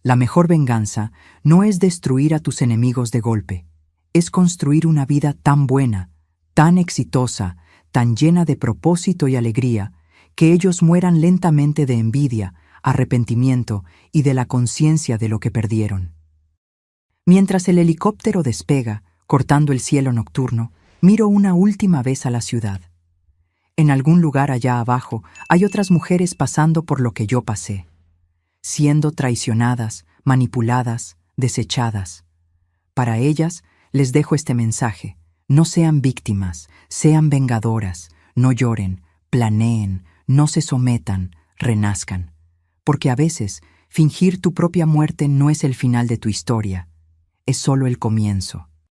La mejor venganza no es destruir a tus enemigos de golpe, es construir una vida tan buena, tan exitosa, tan llena de propósito y alegría, que ellos mueran lentamente de envidia, arrepentimiento y de la conciencia de lo que perdieron. Mientras el helicóptero despega, cortando el cielo nocturno, miro una última vez a la ciudad. En algún lugar allá abajo hay otras mujeres pasando por lo que yo pasé, siendo traicionadas, manipuladas, desechadas. Para ellas les dejo este mensaje: no sean víctimas, sean vengadoras, no lloren, planeen, no se sometan, renazcan. Porque a veces, fingir tu propia muerte no es el final de tu historia, es solo el comienzo.